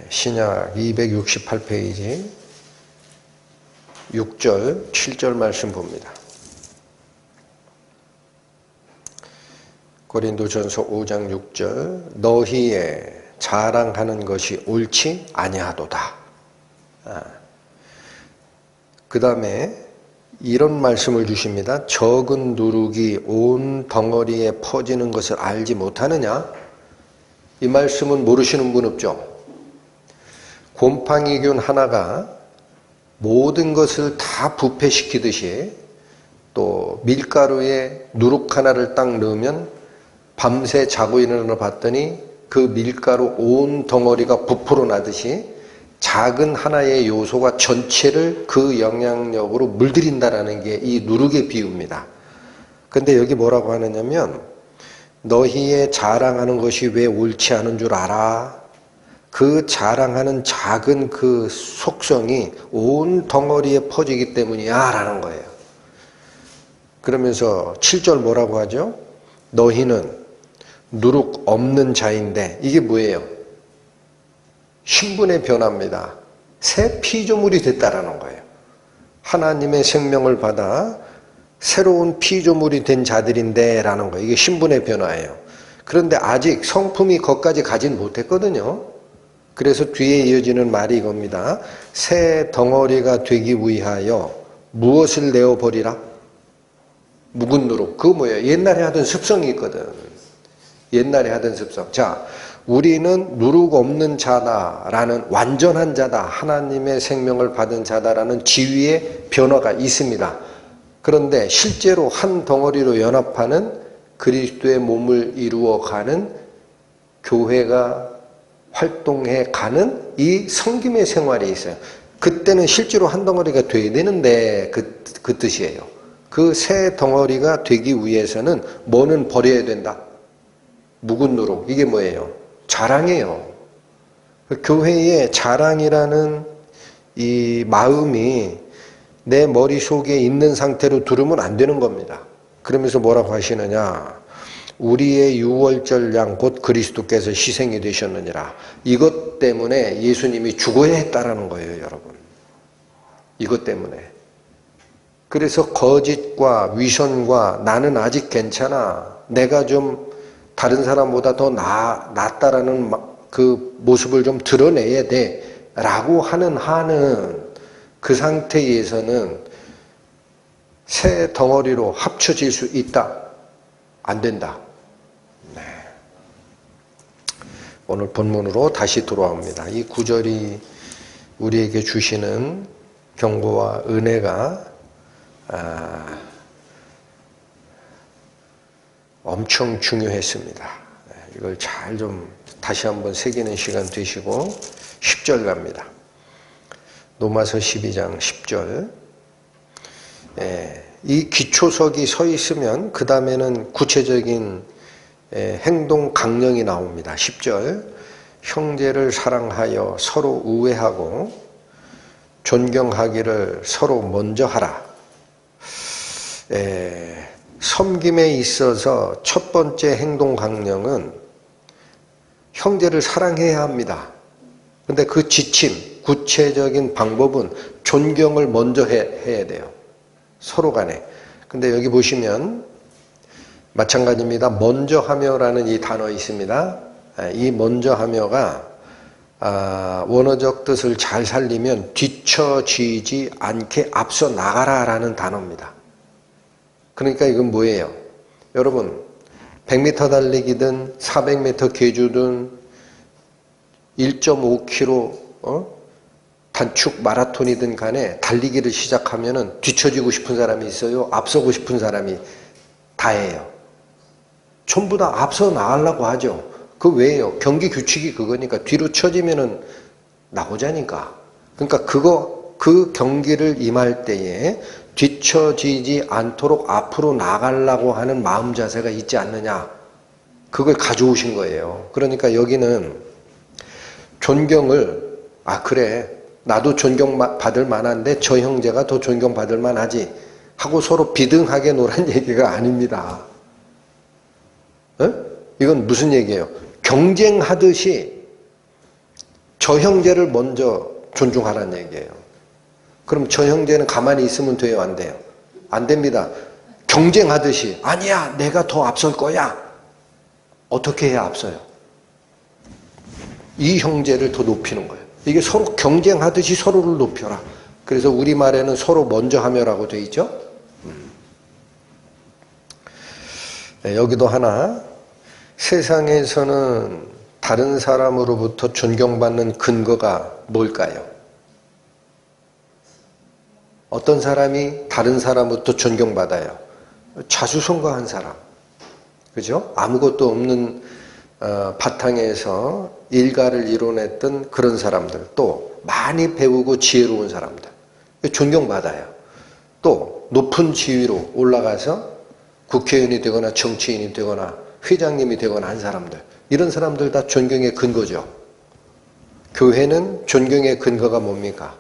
신약 268페이지 6절, 7절 말씀 봅니다. 고린도전서 5장 6절 너희의 자랑하는 것이 옳지 아니하도다. 그 다음에 이런 말씀을 주십니다. 적은 누룩이 온 덩어리에 퍼지는 것을 알지 못하느냐? 이 말씀은 모르시는 분 없죠? 곰팡이균 하나가 모든 것을 다 부패시키듯이 또 밀가루에 누룩 하나를 딱 넣으면 밤새 자고 일어나 봤더니 그 밀가루 온 덩어리가 부풀어 나듯이 작은 하나의 요소가 전체를 그 영향력으로 물들인다라는 게 이 누룩의 비유입니다. 근데 여기 뭐라고 하느냐면 너희의 자랑하는 것이 왜 옳지 않은 줄 알아? 그 자랑하는 작은 그 속성이 온 덩어리에 퍼지기 때문이야 라는 거예요. 그러면서 7절 뭐라고 하죠? 너희는 누룩 없는 자인데 이게 뭐예요? 신분의 변화입니다. 새 피조물이 됐다라는 거예요. 하나님의 생명을 받아 새로운 피조물이 된 자들인데 라는 거예요. 이게 신분의 변화예요. 그런데 아직 성품이 거기까지 가진 못했거든요. 그래서 뒤에 이어지는 말이 이겁니다. 새 덩어리가 되기 위하여 무엇을 내어버리라? 묵은 누룩. 그거 뭐예요? 옛날에 하던 습성이 있거든. 옛날에 하던 습성. 자, 우리는 누룩 없는 자다라는 완전한 자다. 하나님의 생명을 받은 자다라는 지위의 변화가 있습니다. 그런데 실제로 한 덩어리로 연합하는 그리스도의 몸을 이루어가는 교회가 활동해 가는 이 섬김의 생활이 있어요. 그때는 실제로 한 덩어리가 돼야 되는데 그 뜻이에요. 그 새 덩어리가 되기 위해서는 뭐는 버려야 된다? 묵은 누룩. 이게 뭐예요? 자랑이에요. 교회의 자랑이라는 이 마음이 내 머릿속에 있는 상태로 들으면 안 되는 겁니다. 그러면서 뭐라고 하시느냐? 우리의 유월절 양 곧 그리스도께서 희생이 되셨느니라. 이것 때문에 예수님이 죽어야 했다라는 거예요, 여러분. 이것 때문에. 그래서 거짓과 위선과 나는 아직 괜찮아. 내가 좀 다른 사람보다 더 낫다라는 그 모습을 좀 드러내야 돼. 라고 하는 한은 그 상태에서는 새 덩어리로 합쳐질 수 있다. 안 된다. 네. 오늘 본문으로 다시 돌아옵니다. 이 구절이 우리에게 주시는 경고와 은혜가 엄청 중요했습니다. 이걸 잘 좀 다시 한번 새기는 시간 되시고 10절 갑니다. 로마서 12장 10절. 이 기초석이 서 있으면 그 다음에는 구체적인 행동 강령이 나옵니다. 10절 형제를 사랑하여 서로 우애하고 존경하기를 서로 먼저 하라. 섬김에 있어서 첫 번째 행동 강령은 형제를 사랑해야 합니다. 근데 그 지침, 구체적인 방법은 존경을 먼저 해야 돼요. 서로 간에. 근데 여기 보시면 마찬가지입니다. 먼저 하며라는 이 단어 있습니다. 이 먼저 하며가 원어적 뜻을 잘 살리면 뒤처지지 않게 앞서 나가라라는 단어입니다. 그러니까 이건 뭐예요? 여러분 100m 달리기든 400m 계주든 1.5km 단축 마라톤이든 간에 달리기를 시작하면은 뒤처지고 싶은 사람이 있어요? 앞서고 싶은 사람이 다예요. 전부 다 앞서 나가려고 하죠. 그 왜요? 경기 규칙이 그거니까 뒤로 처지면은 나오자니까. 그러니까 그 경기를 임할 때에 뒤처지지 않도록 앞으로 나가려고 하는 마음 자세가 있지 않느냐. 그걸 가져오신 거예요. 그러니까 여기는 존경을 그래 나도 존경받을 만한데 저 형제가 더 존경받을 만하지 하고 서로 비등하게 노란 얘기가 아닙니다. 이건 무슨 얘기예요? 경쟁하듯이 저 형제를 먼저 존중하라는 얘기예요. 그럼 저 형제는 가만히 있으면 돼요? 안 돼요? 안 됩니다. 경쟁하듯이 아니야 내가 더 앞설 거야. 어떻게 해야 앞서요? 이 형제를 더 높이는 거예요. 이게 서로 경쟁하듯이 서로를 높여라. 그래서 우리말에는 서로 먼저 하며라고 되어 있죠. 여기도 하나 세상에서는 다른 사람으로부터 존경받는 근거가 뭘까요? 어떤 사람이 다른 사람으로부터 존경받아요? 자수성가한 사람. 그죠? 아무것도 없는 바탕에서 일가를 이뤄냈던 그런 사람들, 또 많이 배우고 지혜로운 사람들 존경받아요. 또 높은 지위로 올라가서 국회의원이 되거나 정치인이 되거나 회장님이 되거나 한 사람들, 이런 사람들 다 존경의 근거죠. 교회는 존경의 근거가 뭡니까?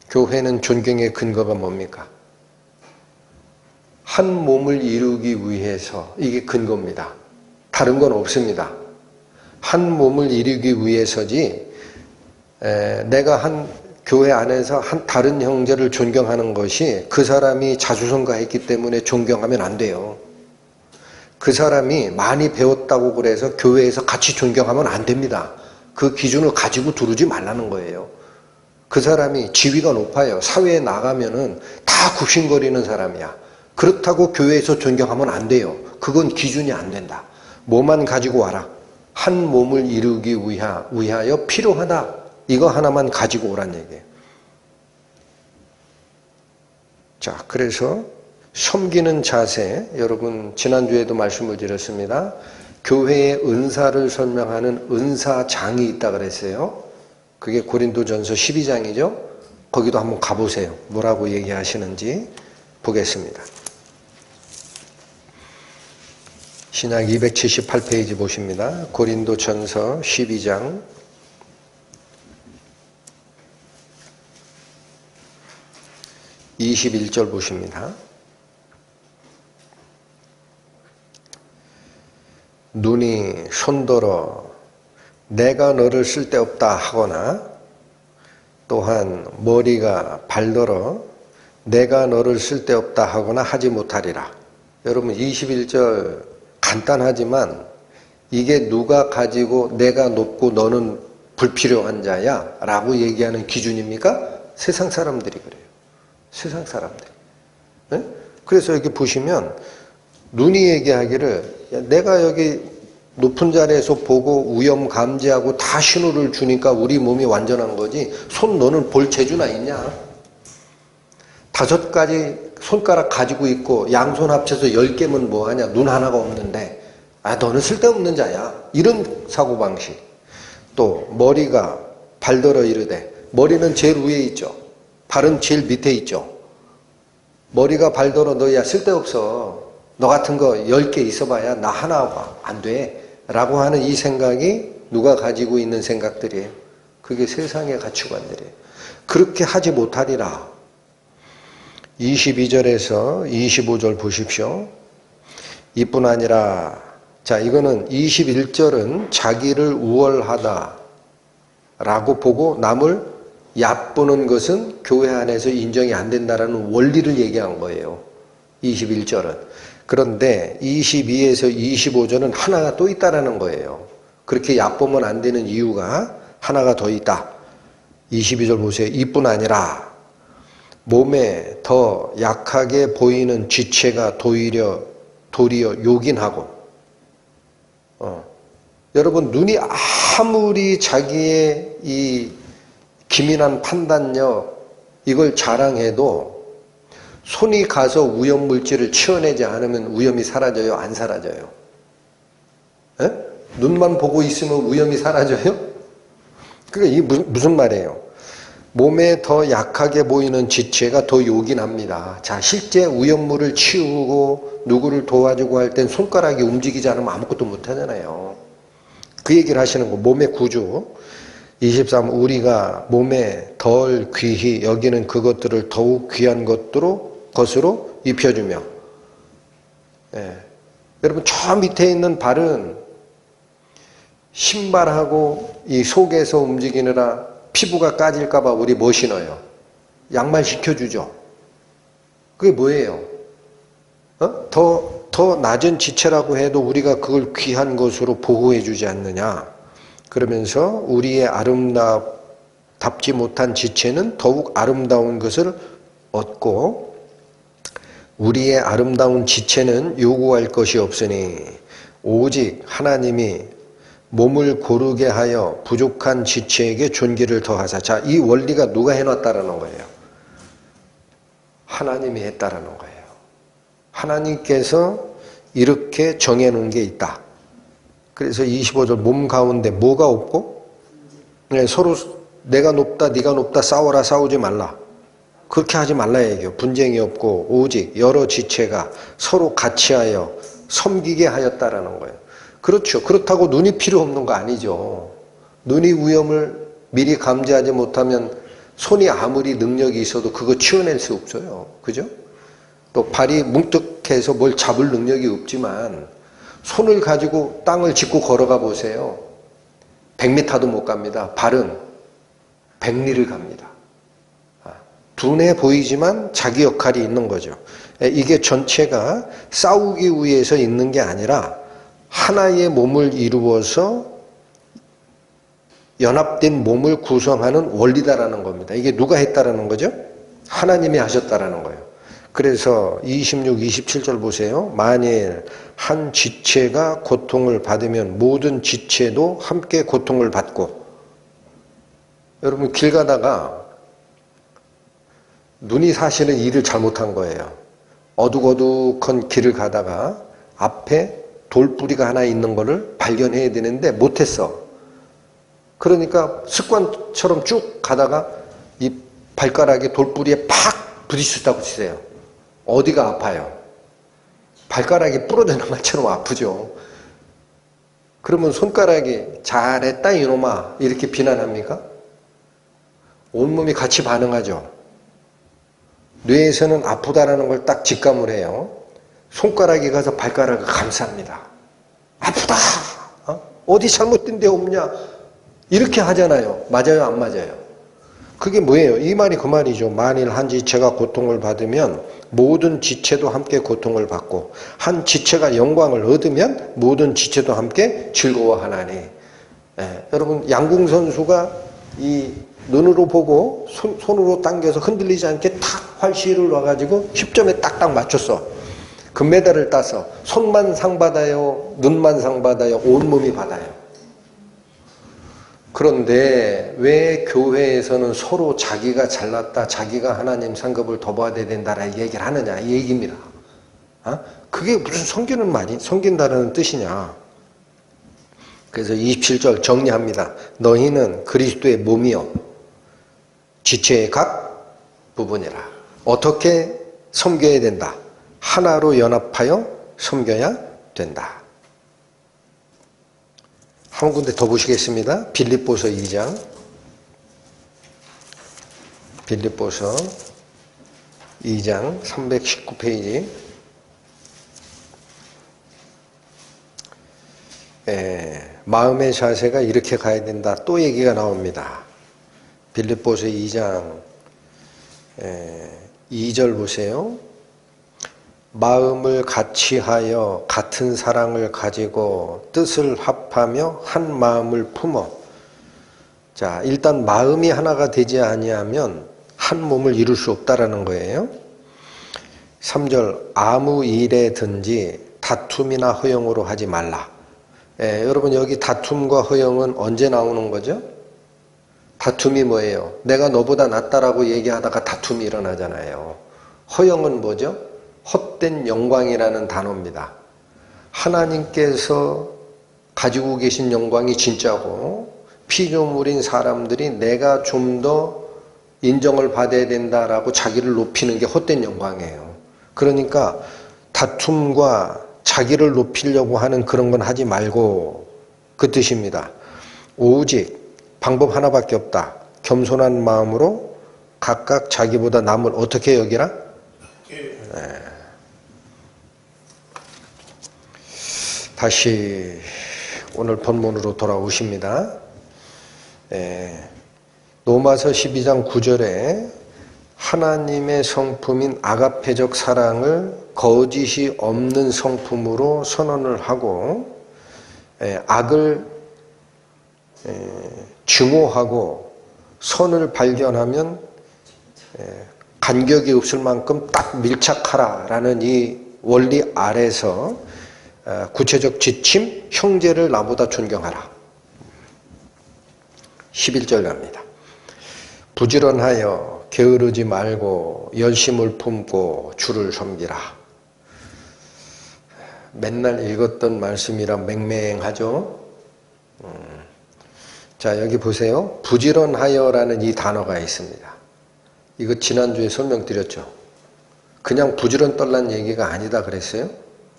교회는 존경의 근거가 뭡니까? 한 몸을 이루기 위해서, 이게 근거입니다. 다른 건 없습니다. 한 몸을 이루기 위해서지 내가 한 교회 안에서 다른 형제를 존경하는 것이 그 사람이 자수성가했기 때문에 존경하면 안 돼요. 그 사람이 많이 배웠다고 그래서 교회에서 같이 존경하면 안 됩니다. 그 기준을 가지고 두르지 말라는 거예요. 그 사람이 지위가 높아요. 사회에 나가면은 다 굽신거리는 사람이야. 그렇다고 교회에서 존경하면 안 돼요. 그건 기준이 안 된다. 뭐만 가지고 와라. 한 몸을 이루기 위하여 필요하다. 이거 하나만 가지고 오란 얘기예요. 자, 그래서 섬기는 자세, 여러분 지난주에도 말씀을 드렸습니다. 교회의 은사를 설명하는 은사장이 있다 그랬어요. 그게 고린도전서 12장이죠. 거기도 한번 가보세요. 뭐라고 얘기하시는지 보겠습니다. 신약 278페이지 보십니다. 고린도전서 12장 21절 보십니다. 눈이 손들어 내가 너를 쓸데없다 하거나 또한 머리가 발들어 내가 너를 쓸데없다 하거나 하지 못하리라. 여러분 21절 간단하지만 이게 누가 가지고 내가 높고 너는 불필요한 자야 라고 얘기하는 기준입니까? 세상 사람들이 그래요. 세상 사람들이. 네? 그래서 여기 보시면 눈이 얘기하기를 내가 여기 높은 자리에서 보고 위험 감지하고 다 신호를 주니까 우리 몸이 완전한 거지 손 너는 볼 재주나 있냐? 5가지 손가락 가지고 있고 양손 합쳐서 10개면 뭐하냐? 눈 하나가 없는데 너는 쓸데없는 자야. 이런 사고방식. 또 머리가 발더러 이르되 머리는 제일 위에 있죠. 발은 제일 밑에 있죠. 머리가 발더러 너야 쓸데없어. 너 같은 거 10개 있어봐야 나 하나 안 돼. 라고 하는 이 생각이 누가 가지고 있는 생각들이에요? 그게 세상의 가치관들이에요. 그렇게 하지 못하리라. 22절에서 25절 보십시오. 이뿐 아니라, 자, 이거는 21절은 자기를 우월하다 라고 보고 남을 얕보는 것은 교회 안에서 인정이 안 된다라는 원리를 얘기한 거예요. 21절은. 그런데 22에서 25절은 하나가 또 있다라는 거예요. 그렇게 얕보면 안 되는 이유가 하나가 더 있다. 22절 보세요. 이뿐 아니라 몸에 더 약하게 보이는 지체가 도리어 요긴하고, 여러분, 눈이 아무리 자기의 이 기민한 판단력 이걸 자랑해도 손이 가서 위험물질을 치워내지 않으면 위험이 사라져요? 안 사라져요? 에? 눈만 보고 있으면 위험이 사라져요? 그게 무슨 말이에요? 몸에 더 약하게 보이는 지체가 더 요긴합니다. 자, 실제 위험물을 치우고 누구를 도와주고 할 땐 손가락이 움직이지 않으면 아무것도 못하잖아요. 그 얘기를 하시는 거. 몸의 구조. 23. 우리가 몸에 덜 귀히 여기는 그것들을 더욱 귀한 것으로 입혀주며. 예. 여러분, 저 밑에 있는 발은 신발하고 이 속에서 움직이느라 피부가 까질까봐 우리 뭐 신어요? 양말 시켜주죠. 그게 뭐예요? 더 낮은 지체라고 해도 우리가 그걸 귀한 것으로 보호해주지 않느냐. 그러면서 우리의 아름답지 못한 지체는 더욱 아름다운 것을 얻고, 우리의 아름다운 지체는 요구할 것이 없으니 오직 하나님이 몸을 고르게 하여 부족한 지체에게 존귀를 더하사. 자, 이 원리가 누가 해놨다라는 거예요? 하나님이 했다라는 거예요. 하나님께서 이렇게 정해놓은 게 있다. 그래서 25절 몸 가운데 뭐가 없고? 네, 서로 내가 높다 네가 높다 싸워라 싸우지 말라. 그렇게 하지 말라 얘기해요. 분쟁이 없고 오직 여러 지체가 서로 같이하여 섬기게 하였다라는 거예요. 그렇죠. 그렇다고 눈이 필요 없는 거 아니죠. 눈이 위험을 미리 감지하지 못하면 손이 아무리 능력이 있어도 그거 치워낼 수 없어요. 그죠? 또 발이 뭉툭해서 뭘 잡을 능력이 없지만 손을 가지고 땅을 짚고 걸어가 보세요. 100m도 못 갑니다. 발은 100리를 갑니다. 눈에 보이지만 자기 역할이 있는 거죠. 이게 전체가 싸우기 위해서 있는 게 아니라 하나의 몸을 이루어서 연합된 몸을 구성하는 원리다라는 겁니다. 이게 누가 했다라는 거죠? 하나님이 하셨다라는 거예요. 그래서 26, 27절 보세요. 만일 한 지체가 고통을 받으면 모든 지체도 함께 고통을 받고. 여러분, 길 가다가 눈이 사실은 일을 잘못한 거예요. 어둑어둑한 길을 가다가 앞에 돌뿌리가 하나 있는 거를 발견해야 되는데 못했어. 그러니까 습관처럼 쭉 가다가 이 발가락이 돌뿌리에 팍 부딪혔다고 치세요. 어디가 아파요? 발가락이 부러지는 것처럼 아프죠. 그러면 손가락이 잘했다 이놈아 이렇게 비난합니까? 온몸이 같이 반응하죠. 뇌에서는 아프다라는 걸 딱 직감을 해요. 손가락이 가서 발가락을 감쌉니다. 아프다. 어디 잘못된 데 없냐? 이렇게 하잖아요. 맞아요? 안 맞아요? 그게 뭐예요? 이 말이 그 말이죠. 만일 한 지체가 고통을 받으면 모든 지체도 함께 고통을 받고 한 지체가 영광을 얻으면 모든 지체도 함께 즐거워하나니. 여러분, 양궁 선수가 이 눈으로 보고 손으로 당겨서 흔들리지 않게 탁 활시를 놔가지고 10점에 딱딱 맞췄어. 금메달을 따서 손만 상 받아요? 눈만 상 받아요? 온몸이 받아요. 그런데 왜 교회에서는 서로 자기가 잘났다, 자기가 하나님 상급을 더 받아야 된다라는 얘기를 하느냐, 이 얘기입니다. 그게 무슨 섬기는 말이, 섬긴다는 뜻이냐. 그래서 27절 정리합니다. 너희는 그리스도의 몸이요 지체의 각 부분이라. 어떻게 섬겨야 된다? 하나로 연합하여 섬겨야 된다. 한 군데 더 보시겠습니다. 빌립보서 2장. 빌립보서 2장 319페이지. 마음의 자세가 이렇게 가야 된다. 또 얘기가 나옵니다. 빌립보서 2장 2절 보세요. 마음을 같이하여 같은 사랑을 가지고 뜻을 합하며 한 마음을 품어. 자, 일단 마음이 하나가 되지 아니하면 한 몸을 이룰 수 없다라는 거예요. 3절 아무 일에든지 다툼이나 허영으로 하지 말라. 여러분 여기 다툼과 허영은 언제 나오는 거죠? 다툼이 뭐예요? 내가 너보다 낫다라고 얘기하다가 다툼이 일어나잖아요. 허영은 뭐죠? 헛된 영광이라는 단어입니다. 하나님께서 가지고 계신 영광이 진짜고 피조물인 사람들이 내가 좀 더 인정을 받아야 된다라고 자기를 높이는 게 헛된 영광이에요. 그러니까 다툼과 자기를 높이려고 하는 그런 건 하지 말고 그 뜻입니다. 오직 방법 하나밖에 없다. 겸손한 마음으로 각각 자기보다 남을 어떻게 여기라? 다시 오늘 본문으로 돌아오십니다. 로마서 12장 9절에 하나님의 성품인 아가페적 사랑을 거짓이 없는 성품으로 선언을 하고 악을 증오하고 선을 발견하면 간격이 없을 만큼 딱 밀착하라라는 이 원리 아래서 구체적 지침, 형제를 나보다 존경하라. 11절 갑니다. 부지런하여 게으르지 말고 열심을 품고 주를 섬기라. 맨날 읽었던 말씀이라 맹맹하죠. 자, 여기 보세요. 부지런하여라는 이 단어가 있습니다. 이거 지난주에 설명드렸죠. 그냥 부지런 떨란 얘기가 아니다 그랬어요.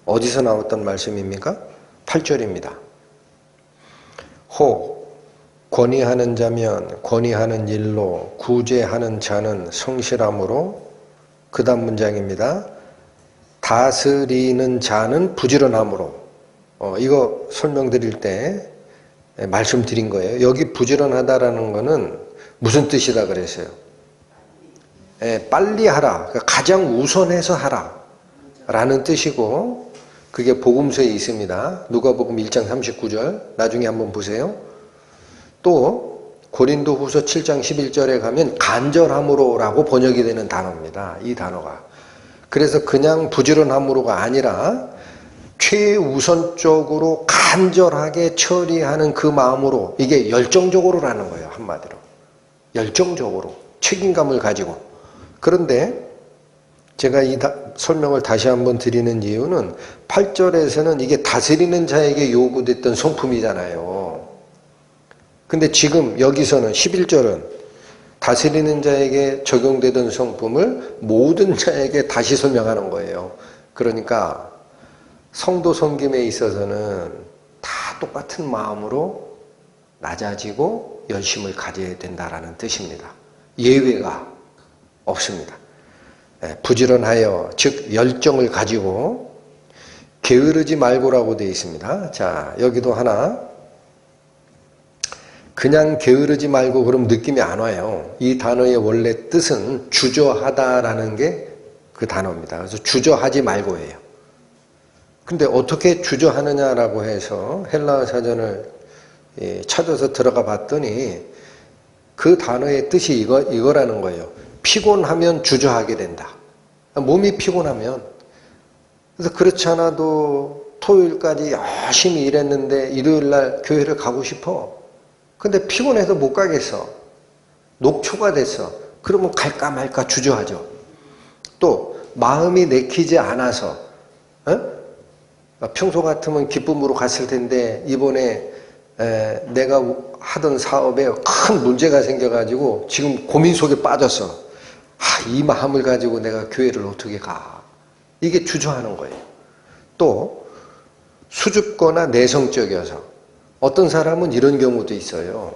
어디서 나왔던 말씀입니까? 8절입니다. 권위하는 자면 권위하는 일로, 구제하는 자는 성실함으로. 그 다음 문장입니다. 다스리는 자는 부지런함으로. 이거 설명드릴 때 말씀드린 거예요. 여기 부지런하다라는 거는 무슨 뜻이다 그랬어요? 빨리 하라. 그러니까 가장 우선해서 하라 라는 뜻이고, 그게 복음서에 있습니다. 누가복음 1장 39절 나중에 한번 보세요. 또 고린도후서 7장 11절에 가면 간절함으로 라고 번역이 되는 단어입니다. 이 단어가. 그래서 그냥 부지런함으로가 아니라 최우선적으로 간절하게 처리하는 그 마음으로, 이게 열정적으로라는 거예요. 한마디로 열정적으로 책임감을 가지고. 그런데 제가 이 설명을 다시 한번 드리는 이유는 8절에서는 이게 다스리는 자에게 요구됐던 성품이잖아요. 근데 지금 여기서는 11절은 다스리는 자에게 적용되던 성품을 모든 자에게 다시 설명하는 거예요. 그러니까 성도 섬김에 있어서는 다 똑같은 마음으로 낮아지고 열심을 가져야 된다라는 뜻입니다. 예외가 없습니다. 부지런하여, 즉 열정을 가지고 게으르지 말고라고 되어 있습니다. 자, 여기도 하나. 그냥 게으르지 말고 그럼 느낌이 안 와요. 이 단어의 원래 뜻은 주저하다라는 게 그 단어입니다. 그래서 주저하지 말고예요. 근데 어떻게 주저하느냐라고 해서 헬라어 사전을 찾아서 들어가 봤더니 그 단어의 뜻이 이거라는 거예요. 피곤하면 주저하게 된다. 몸이 피곤하면. 그래서 그렇지 않아도 토요일까지 열심히 일했는데 일요일날 교회를 가고 싶어. 근데 피곤해서 못 가겠어. 녹초가 됐어. 그러면 갈까 말까 주저하죠. 또 마음이 내키지 않아서 평소 같으면 기쁨으로 갔을 텐데 이번에 내가 하던 사업에 큰 문제가 생겨가지고 지금 고민 속에 빠졌어. 이 마음을 가지고 내가 교회를 어떻게 가. 이게 주저하는 거예요. 또 수줍거나 내성적이어서 어떤 사람은 이런 경우도 있어요.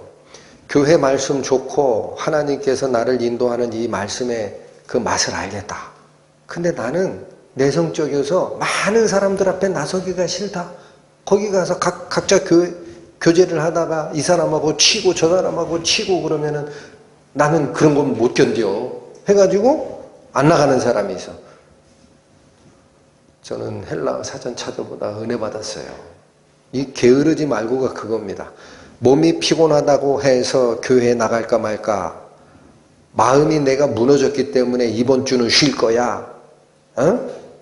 교회 말씀 좋고 하나님께서 나를 인도하는 이 말씀의 그 맛을 알겠다. 근데 나는 내성적이어서 많은 사람들 앞에 나서기가 싫다. 거기 가서 각자 교제를 하다가 이 사람하고 치고 저 사람하고 치고 그러면은 나는 그런 건 못 견뎌. 해가지고 안 나가는 사람이 있어. 저는 헬라어 사전 찾아보다 은혜 받았어요. 이 게으르지 말고가 그겁니다. 몸이 피곤하다고 해서 교회에 나갈까 말까. 마음이 내가 무너졌기 때문에 이번 주는 쉴 거야.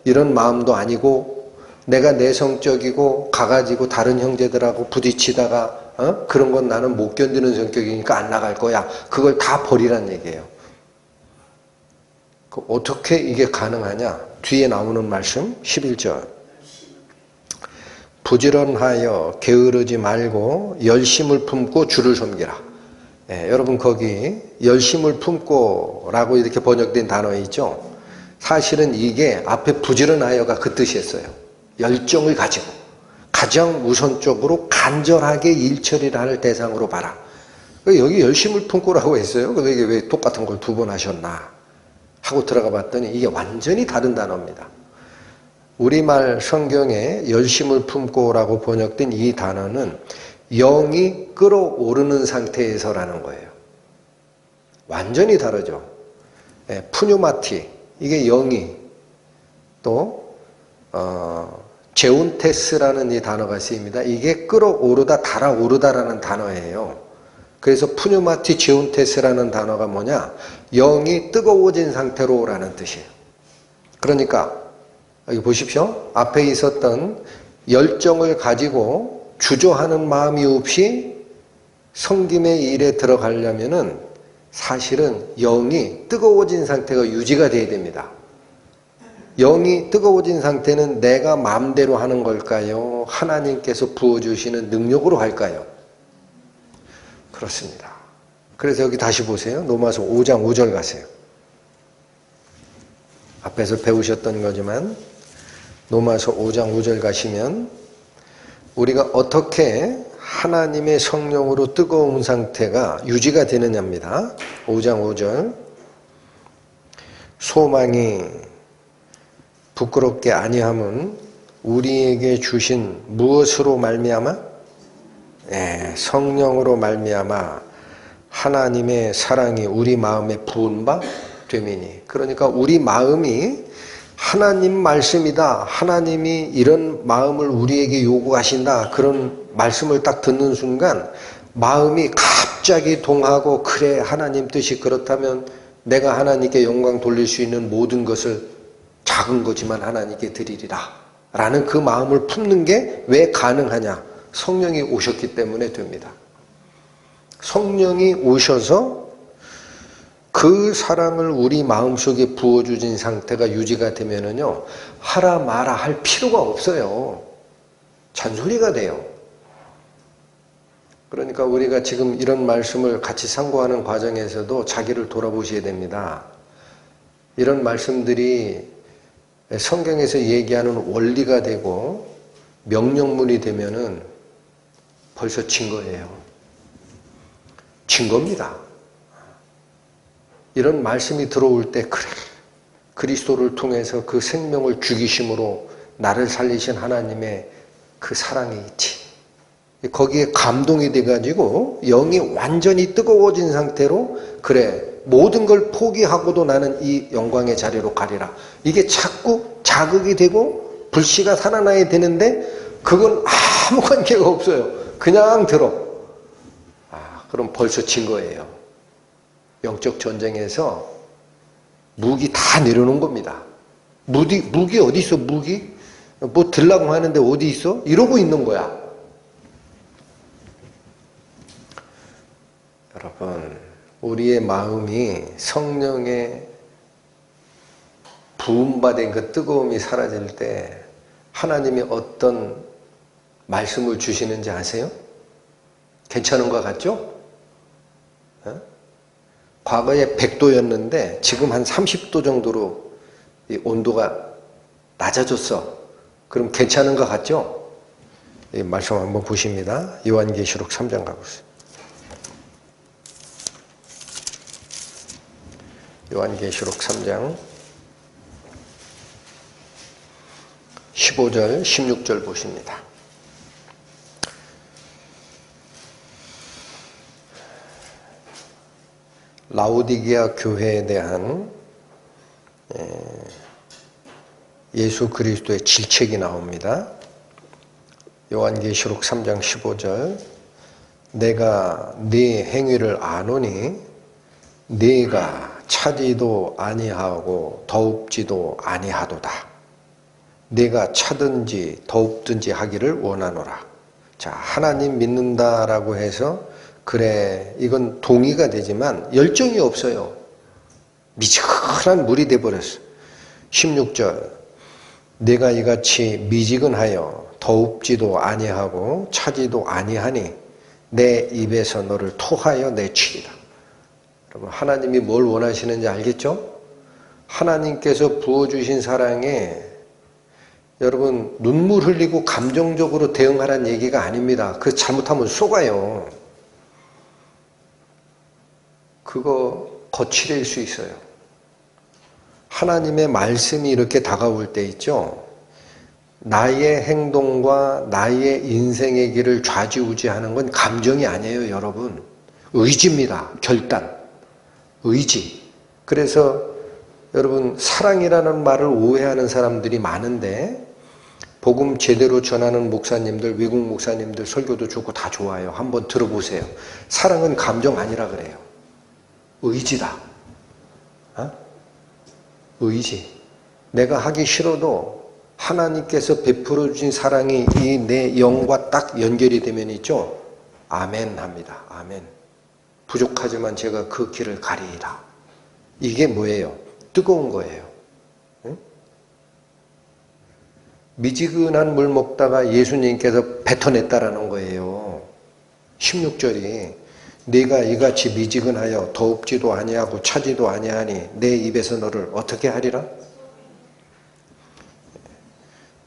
이런 마음도 아니고 내가 내성적이고 가가지고 다른 형제들하고 부딪히다가 그런 건 나는 못 견디는 성격이니까 안 나갈 거야. 그걸 다 버리란 얘기예요. 어떻게 이게 가능하냐? 뒤에 나오는 말씀 11절 부지런하여 게으르지 말고 열심을 품고 주를 섬기라. 여러분 거기 열심을 품고 라고 이렇게 번역된 단어 있죠? 사실은 이게 앞에 부지런하여가 그 뜻이었어요. 열정을 가지고 가장 우선적으로 간절하게 일처리를 할 대상으로 봐라. 여기 열심을 품고라고 했어요. 그래서 이게 왜 똑같은 걸 두 번 하셨나 하고 들어가 봤더니 이게 완전히 다른 단어입니다. 우리말 성경에 열심을 품고라고 번역된 이 단어는 영이 끓어오르는 상태에서라는 거예요. 완전히 다르죠. 푸뉴마티 이게 영이 또 제운테스라는 이 단어가 쓰입니다. 이게 끓어오르다 달아오르다라는 단어예요. 그래서 푸뉴마티 제운테스라는 단어가 뭐냐? 영이 뜨거워진 상태로라는 뜻이에요. 그러니까 여기 보십시오. 앞에 있었던 열정을 가지고 주저하는 마음이 없이 섬김의 일에 들어가려면은 사실은 영이 뜨거워진 상태가 유지가 돼야 됩니다. 영이 뜨거워진 상태는 내가 마음대로 하는 걸까요? 하나님께서 부어주시는 능력으로 할까요? 그렇습니다. 그래서 여기 다시 보세요. 로마서 5장 5절 가세요. 앞에서 배우셨던 거지만 로마서 5장 5절 가시면 우리가 어떻게 하나님의 성령으로 뜨거운 상태가 유지가 되느냐입니다. 5장 5절 소망이 부끄럽게 아니함은 우리에게 주신 무엇으로 말미암아? 성령으로 말미암아 하나님의 사랑이 우리 마음에 부은 바 됨이니. 그러니까 우리 마음이 하나님 말씀이다. 하나님이 이런 마음을 우리에게 요구하신다. 그런 말씀을 딱 듣는 순간 마음이 갑자기 동하고 그래 하나님 뜻이 그렇다면 내가 하나님께 영광 돌릴 수 있는 모든 것을 작은 거지만 하나님께 드리리라 라는 그 마음을 품는 게 왜 가능하냐? 성령이 오셨기 때문에 됩니다. 성령이 오셔서 그 사랑을 우리 마음속에 부어주신 상태가 유지가 되면은요, 하라 마라 할 필요가 없어요. 잔소리가 돼요. 그러니까 우리가 지금 이런 말씀을 같이 상고하는 과정에서도 자기를 돌아보셔야 됩니다. 이런 말씀들이 성경에서 얘기하는 원리가 되고 명령문이 되면은 벌써 진 거예요. 진 겁니다. 이런 말씀이 들어올 때 그래 그리스도를 통해서 그 생명을 죽이심으로 나를 살리신 하나님의 그 사랑이 있지. 거기에 감동이 돼가지고 영이 완전히 뜨거워진 상태로 그래 모든 걸 포기하고도 나는 이 영광의 자리로 가리라. 이게 자꾸 자극이 되고 불씨가 살아나야 되는데 그건 아무 관계가 없어요. 그냥 들어. 그럼 벌써 진 거예요. 영적 전쟁에서 무기 다 내려놓은 겁니다. 무기 어디 있어? 무기? 뭐 들라고 하는데 어디 있어? 이러고 있는 거야. 여러분, 우리의 마음이 성령의 부음받은 그 뜨거움이 사라질 때 하나님이 어떤 말씀을 주시는지 아세요? 괜찮은 것 같죠? 과거에 100도였는데 지금 한 30도 정도로 이 온도가 낮아졌어. 그럼 괜찮은 것 같죠? 이 말씀 한번 보십니다. 요한계시록 3장 가보세요. 요한계시록 3장 15절, 16절 보십니다. 라오디게아 교회에 대한 예수 그리스도의 질책이 나옵니다. 요한계시록 3장 15절 내가 네 행위를 아노니 네가 차지도 아니하고 더웁지도 아니하도다. 네가 차든지 더웁든지 하기를 원하노라. 자, 하나님 믿는다라고 해서 그래 이건 동의가 되지만 열정이 없어요. 미지근한 물이 돼버렸어. 16절 내가 이같이 미지근하여 더웁지도 아니하고 차지도 아니하니 내 입에서 너를 토하여 내치리라. 여러분 하나님이 뭘 원하시는지 알겠죠? 하나님께서 부어주신 사랑에 여러분 눈물 흘리고 감정적으로 대응하라는 얘기가 아닙니다. 그 잘못하면 속아요. 그거 거칠일 수 있어요. 하나님의 말씀이 이렇게 다가올 때 있죠. 나의 행동과 나의 인생의 길을 좌지우지하는 건 감정이 아니에요, 여러분. 의지입니다. 결단. 의지. 그래서 여러분 사랑이라는 말을 오해하는 사람들이 많은데 복음 제대로 전하는 목사님들, 외국 목사님들 설교도 좋고 다 좋아요. 한번 들어보세요. 사랑은 감정 아니라 그래요. 의지다. 의지. 내가 하기 싫어도 하나님께서 베풀어 주신 사랑이 이 내 영과 딱 연결이 되면 있죠. 아멘 합니다. 아멘. 부족하지만 제가 그 길을 가리이다. 이게 뭐예요? 뜨거운 거예요. 응? 미지근한 물 먹다가 예수님께서 뱉어냈다라는 거예요. 16절이 네가 이같이 미지근하여 더웁지도 아니하고 차지도 아니하니 내 입에서 너를 어떻게 하리라?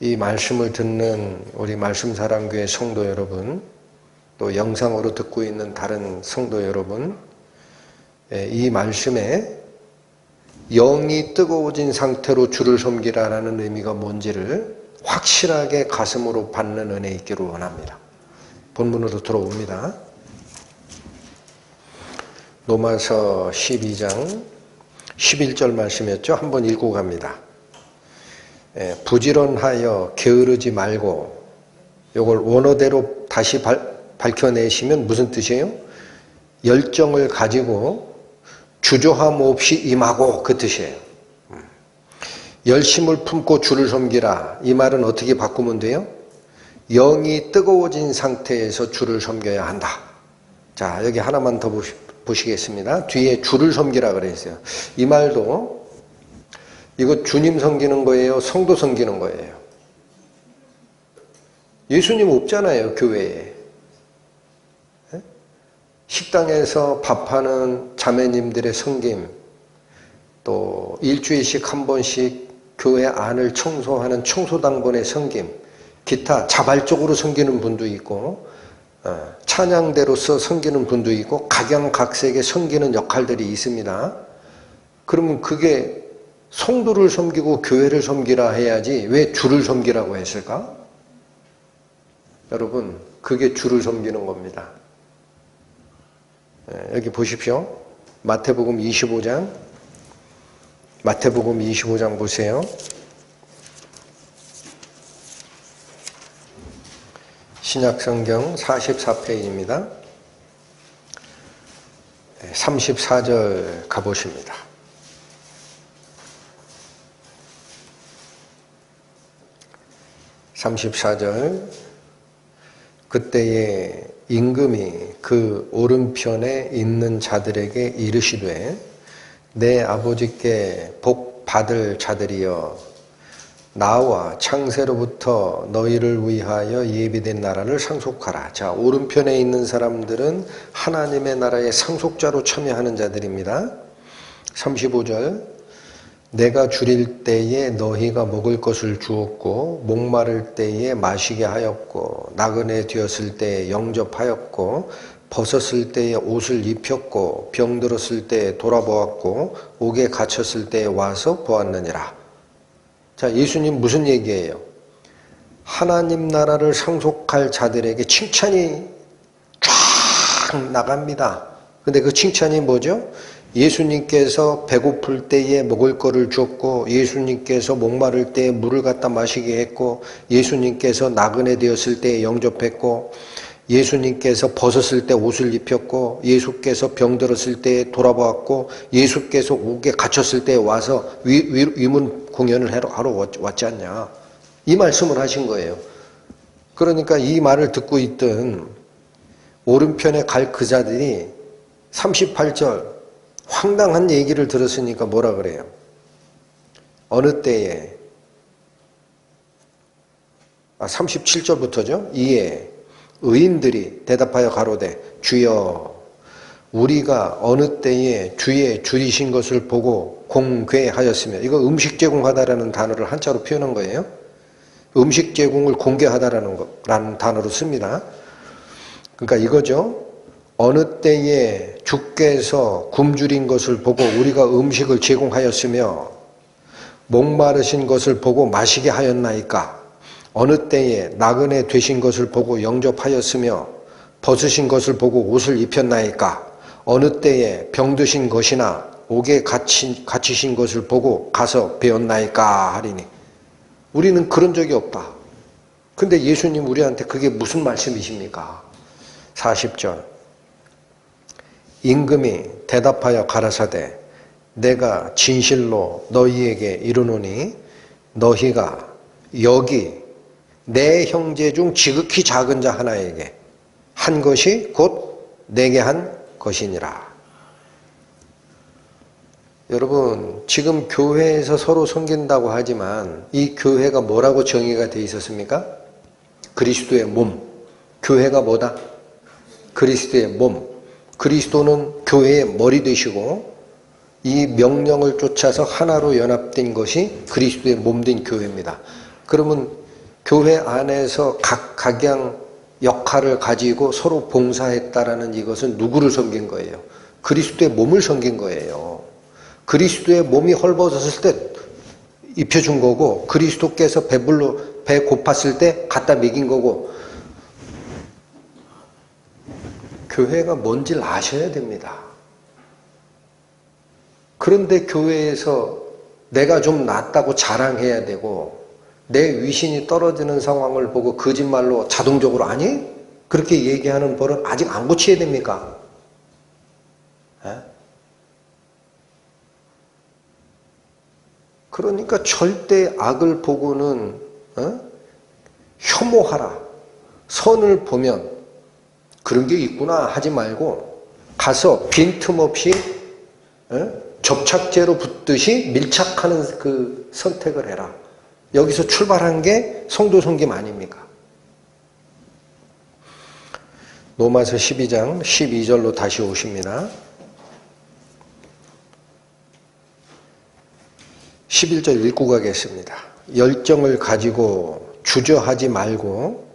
이 말씀을 듣는 우리 말씀사랑교회 성도 여러분, 또 영상으로 듣고 있는 다른 성도 여러분, 이 말씀에 영이 뜨거워진 상태로 주를 섬기라라는 의미가 뭔지를 확실하게 가슴으로 받는 은혜 있기를 원합니다. 본문으로 들어옵니다. 로마서 12장 11절 말씀이었죠. 한번 읽고 갑니다. 부지런하여 게으르지 말고, 이걸 원어대로 다시 밝혀내시면 무슨 뜻이에요? 열정을 가지고 주저함 없이 임하고, 그 뜻이에요. 열심을 품고 주를 섬기라. 이 말은 어떻게 바꾸면 돼요? 영이 뜨거워진 상태에서 주를 섬겨야 한다. 자, 여기 하나만 더 보시겠습니다. 뒤에 주를 섬기라 그랬어요. 이 말도 이거 주님 섬기는 거예요? 성도 섬기는 거예요? 예수님 없잖아요, 교회에. 식당에서 밥하는 자매님들의 섬김, 또 일주일씩 한 번씩 교회 안을 청소하는 청소당번의 섬김, 기타 자발적으로 섬기는 분도 있고 찬양대로서 섬기는 분도 있고 각양각색의 섬기는 역할들이 있습니다. 그러면 그게 성도를 섬기고 교회를 섬기라 해야지 왜 주를 섬기라고 했을까? 여러분, 그게 주를 섬기는 겁니다. 여기 보십시오. 마태복음 25장 보세요. 신약성경 44페이지입니다. 34절 가보십니다. 그때에 임금이 그 오른편에 있는 자들에게 이르시되 내 아버지께 복 받을 자들이여 나와 창세로부터 너희를 위하여 예비된 나라를 상속하라. 자, 오른편에 있는 사람들은 하나님의 나라의 상속자로 참여하는 자들입니다. 35절 내가 줄일 때에 너희가 먹을 것을 주었고 목마를 때에 마시게 하였고 나그네 되었을 때에 영접하였고 벗었을 때에 옷을 입혔고 병들었을 때에 돌아보았고 옥에 갇혔을 때에 와서 보았느니라. 자, 예수님 무슨 얘기예요? 하나님 나라를 상속할 자들에게 칭찬이 쫙 나갑니다. 근데 그 칭찬이 뭐죠? 예수님께서 배고플 때에 먹을 거를 줬고 예수님께서 목마를 때에 물을 갖다 마시게 했고 예수님께서 나그네 되었을 때에 영접했고 예수님께서 벗었을 때 옷을 입혔고 예수께서 병들었을 때에 돌아보았고 예수께서 옥에 갇혔을 때에 와서 위문 공연을 하러 왔지 않냐. 이 말씀을 하신 거예요. 그러니까 이 말을 듣고 있던 오른편에 갈 그 자들이 38절 황당한 얘기를 들었으니까 뭐라 그래요? 어느 때에 37절부터죠. 이에 의인들이 대답하여 가로되 주여 우리가 어느 때에 주의 줄이신 것을 보고 공개하였으며, 이거 음식 제공하다라는 단어를 한자로 표현한 거예요. 음식 제공을 공개하다라는 단어로 씁니다. 그러니까 이거죠. 어느 때에 주께서 굶주린 것을 보고 우리가 음식을 제공하였으며 목마르신 것을 보고 마시게 하였나이까. 어느 때에 나그네 되신 것을 보고 영접하였으며 벗으신 것을 보고 옷을 입혔나이까. 어느 때에 병드신 것이나 옥에 갇히신 것을 보고 가서 배웠나이까 하리니. 우리는 그런 적이 없다. 근데 예수님 우리한테 그게 무슨 말씀이십니까? 40절 임금이 대답하여 가라사대 내가 진실로 너희에게 이르노니 너희가 여기 내 형제 중 지극히 작은 자 하나에게 한 것이 곧 내게 한 것이니라. 여러분, 지금 교회에서 서로 섬긴다고 하지만 이 교회가 뭐라고 정의가 되어 있었습니까? 그리스도의 몸. 교회가 뭐다? 그리스도의 몸. 그리스도는 교회의 머리 되시고 이 명령을 쫓아서 하나로 연합된 것이 그리스도의 몸된 교회입니다. 그러면 교회 안에서 각양 역할을 가지고 서로 봉사했다라는 이것은 누구를 섬긴 거예요? 그리스도의 몸을 섬긴 거예요. 그리스도의 몸이 헐벗었을 때 입혀준 거고 그리스도께서 배 고팠을 때 갖다 먹인 거고. 교회가 뭔지를 아셔야 됩니다. 그런데 교회에서 내가 좀 낫다고 자랑해야 되고 내 위신이 떨어지는 상황을 보고 거짓말로 자동적으로 아니? 그렇게 얘기하는 버릇 아직 안 고쳐야 됩니까? 에? 그러니까 절대 악을 보고는 혐오하라. 선을 보면 그런 게 있구나 하지 말고 가서 빈틈없이 접착제로 붙듯이 밀착하는 그 선택을 해라. 여기서 출발한 게 성도 섬김 아닙니까? 로마서 12장 12절로 다시 오십니다. 11절 읽고 가겠습니다. 열정을 가지고 주저하지 말고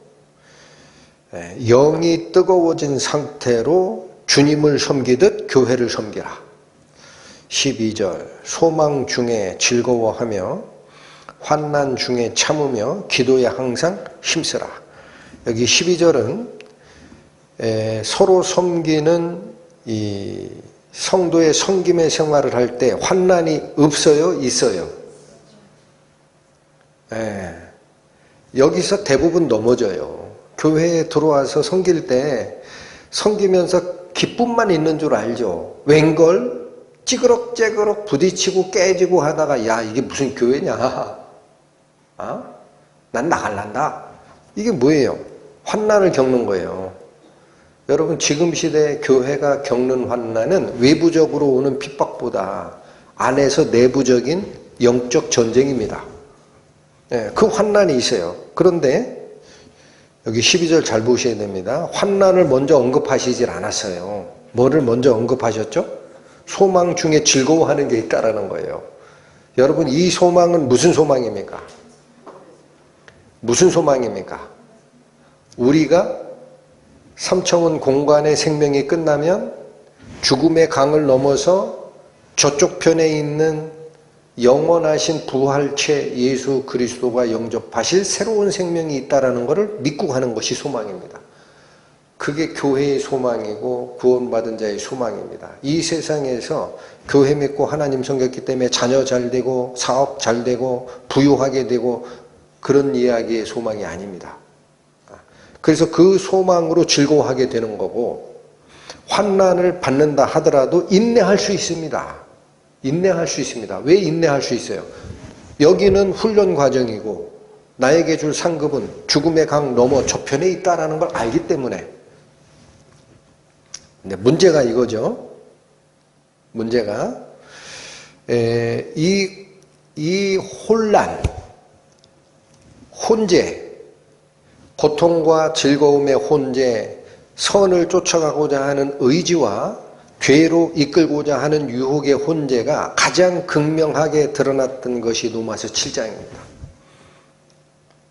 영이 뜨거워진 상태로 주님을 섬기듯 교회를 섬기라. 12절 소망 중에 즐거워하며 환난 중에 참으며 기도에 항상 힘쓰라. 여기 12절은 서로 섬기는 이 성도의 섬김의 생활을 할 때 환난이 없어요? 있어요? 여기서 대부분 넘어져요. 교회에 들어와서 섬길 때 섬기면서 기쁨만 있는 줄 알죠. 웬걸 찌그럭찌그럭 부딪히고 깨지고 하다가 야 이게 무슨 교회냐. 난 나갈란다. 이게 뭐예요? 환난을 겪는 거예요. 여러분 지금 시대에 교회가 겪는 환난은 외부적으로 오는 핍박보다 안에서 내부적인 영적 전쟁입니다. 그 환난이 있어요. 그런데 여기 12절 잘 보셔야 됩니다. 환난을 먼저 언급하시질 않았어요. 뭐를 먼저 언급하셨죠? 소망 중에 즐거워하는 게 있다라는 거예요. 여러분, 이 소망은 무슨 소망입니까? 무슨 소망입니까? 우리가 삼차원 공간의 생명이 끝나면 죽음의 강을 넘어서 저쪽 편에 있는 영원하신 부활체 예수 그리스도가 영접하실 새로운 생명이 있다는 것을 믿고 가는 것이 소망입니다. 그게 교회의 소망이고 구원받은 자의 소망입니다. 이 세상에서 교회 믿고 하나님 섬겼기 때문에 자녀 잘 되고 사업 잘 되고 부유하게 되고 그런 이야기의 소망이 아닙니다. 그래서 그 소망으로 즐거워하게 되는 거고, 환난을 받는다 하더라도 인내할 수 있습니다. 인내할 수 있습니다. 왜 인내할 수 있어요? 여기는 훈련 과정이고 나에게 줄 상급은 죽음의 강 너머 저편에 있다는 걸 알기 때문에. 근데 문제가 이거죠. 문제가 이 혼란, 혼재, 고통과 즐거움의 혼재, 선을 쫓아가고자 하는 의지와 죄로 이끌고자 하는 유혹의 혼재가 가장 극명하게 드러났던 것이 로마서 7장입니다.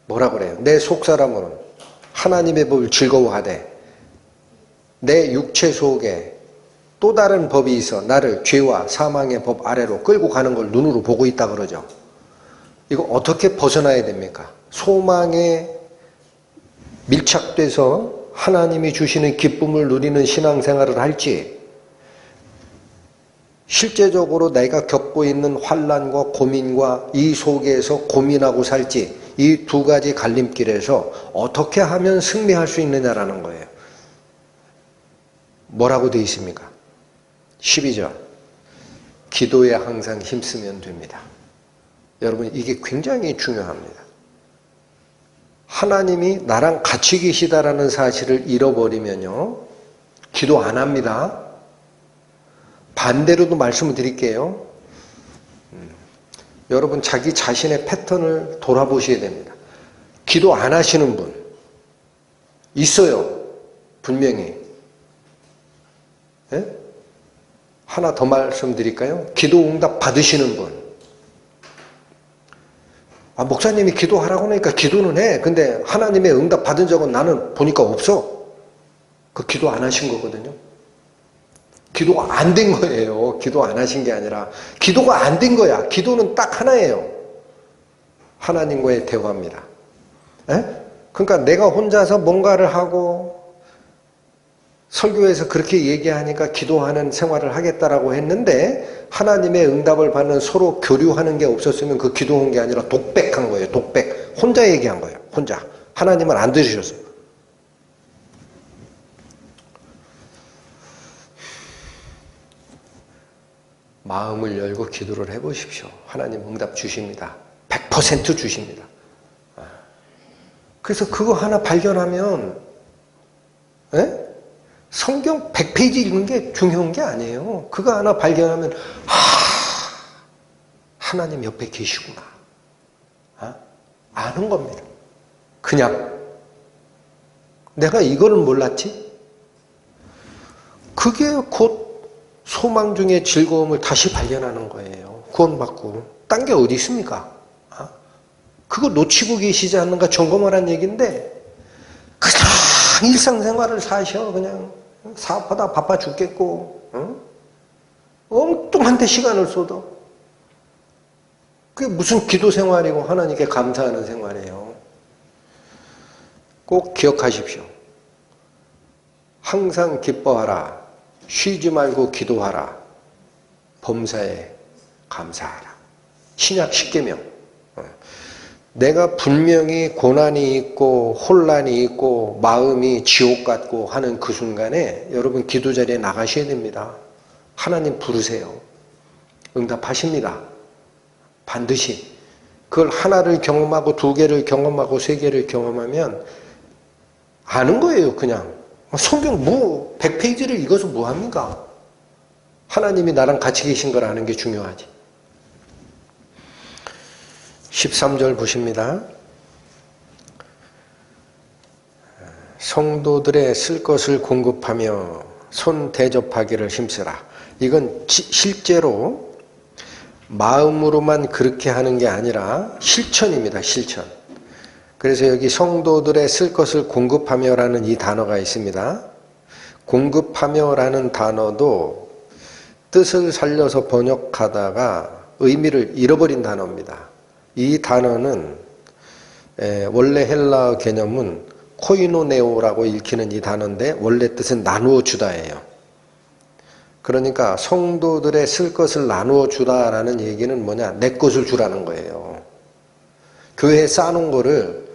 뭐라 그래요? 내 속사람으로는 하나님의 법을 즐거워하되 내 육체 속에 또 다른 법이 있어 나를 죄와 사망의 법 아래로 끌고 가는 걸 눈으로 보고 있다 그러죠. 이거 어떻게 벗어나야 됩니까? 소망에 밀착돼서 하나님이 주시는 기쁨을 누리는 신앙생활을 할지, 실제적으로 내가 겪고 있는 환난과 고민과 이 속에서 고민하고 살지, 이 두 가지 갈림길에서 어떻게 하면 승리할 수 있느냐라는 거예요. 뭐라고 되어 있습니까? 12절. 기도에 항상 힘쓰면 됩니다. 여러분, 이게 굉장히 중요합니다. 하나님이 나랑 같이 계시다라는 사실을 잃어버리면요, 기도 안 합니다. 반대로도 말씀을 드릴게요. 여러분, 자기 자신의 패턴을 돌아보셔야 됩니다. 기도 안 하시는 분 있어요. 분명히. 예? 하나 더 말씀드릴까요? 기도 응답 받으시는 분. 목사님이 기도하라고 하니까 기도는 해. 근데 하나님의 응답 받은 적은 나는 보니까 없어. 그 기도 안 하신 거거든요. 기도가 안 된 거예요. 기도 안 하신 게 아니라 기도가 안 된 거야. 기도는 딱 하나예요. 하나님과의 대화입니다. 에? 그러니까 내가 혼자서 뭔가를 하고 설교에서 그렇게 얘기하니까 기도하는 생활을 하겠다라고 했는데 하나님의 응답을 받는 서로 교류하는 게 없었으면 그 기도한 게 아니라 독백한 거예요. 독백. 혼자 얘기한 거예요. 혼자. 하나님은 안 들으셨어요. 마음을 열고 기도를 해보십시오. 하나님 응답 주십니다. 100% 주십니다. 그래서 그거 하나 발견하면, 에? 성경 100페이지 읽는 게 중요한 게 아니에요. 그거 하나 발견하면 하나님 옆에 계시구나. 아는 겁니다. 그냥 내가 이거를 몰랐지? 그게 곧 소망 중에 즐거움을 다시 발견하는 거예요. 구원받고. 딴 게 어디 있습니까? 그거 놓치고 계시지 않는가 점검하라는 얘기인데 그냥 일상생활을 사셔. 그냥 사업하다 바빠 죽겠고, 응? 엉뚱한데 시간을 쏟아. 그게 무슨 기도 생활이고 하나님께 감사하는 생활이에요. 꼭 기억하십시오. 항상 기뻐하라. 쉬지 말고 기도하라. 범사에 감사하라. 신약 10계명. 내가 분명히 고난이 있고 혼란이 있고 마음이 지옥 같고 하는 그 순간에 여러분 기도 자리에 나가셔야 됩니다. 하나님 부르세요. 응답하십니다. 반드시. 그걸 하나를 경험하고 두 개를 경험하고 세 개를 경험하면 아는 거예요. 그냥. 성경 100페이지를 읽어서 뭐합니까? 하나님이 나랑 같이 계신 걸 아는 게 중요하지. 13절 보십니다. 성도들의 쓸 것을 공급하며 손 대접하기를 힘쓰라. 이건 실제로 마음으로만 그렇게 하는 게 아니라 실천입니다. 실천. 그래서 여기 성도들의 쓸 것을 공급하며라는 이 단어가 있습니다. 공급하며라는 단어도 뜻을 살려서 번역하다가 의미를 잃어버린 단어입니다. 이 단어는 원래 헬라어 개념은 코이노네오라고 읽히는 이 단어인데 원래 뜻은 나누어 주다예요. 그러니까 성도들의 쓸 것을 나누어 주다라는 얘기는 뭐냐? 내 것을 주라는 거예요. 교회에 쌓아놓은 거를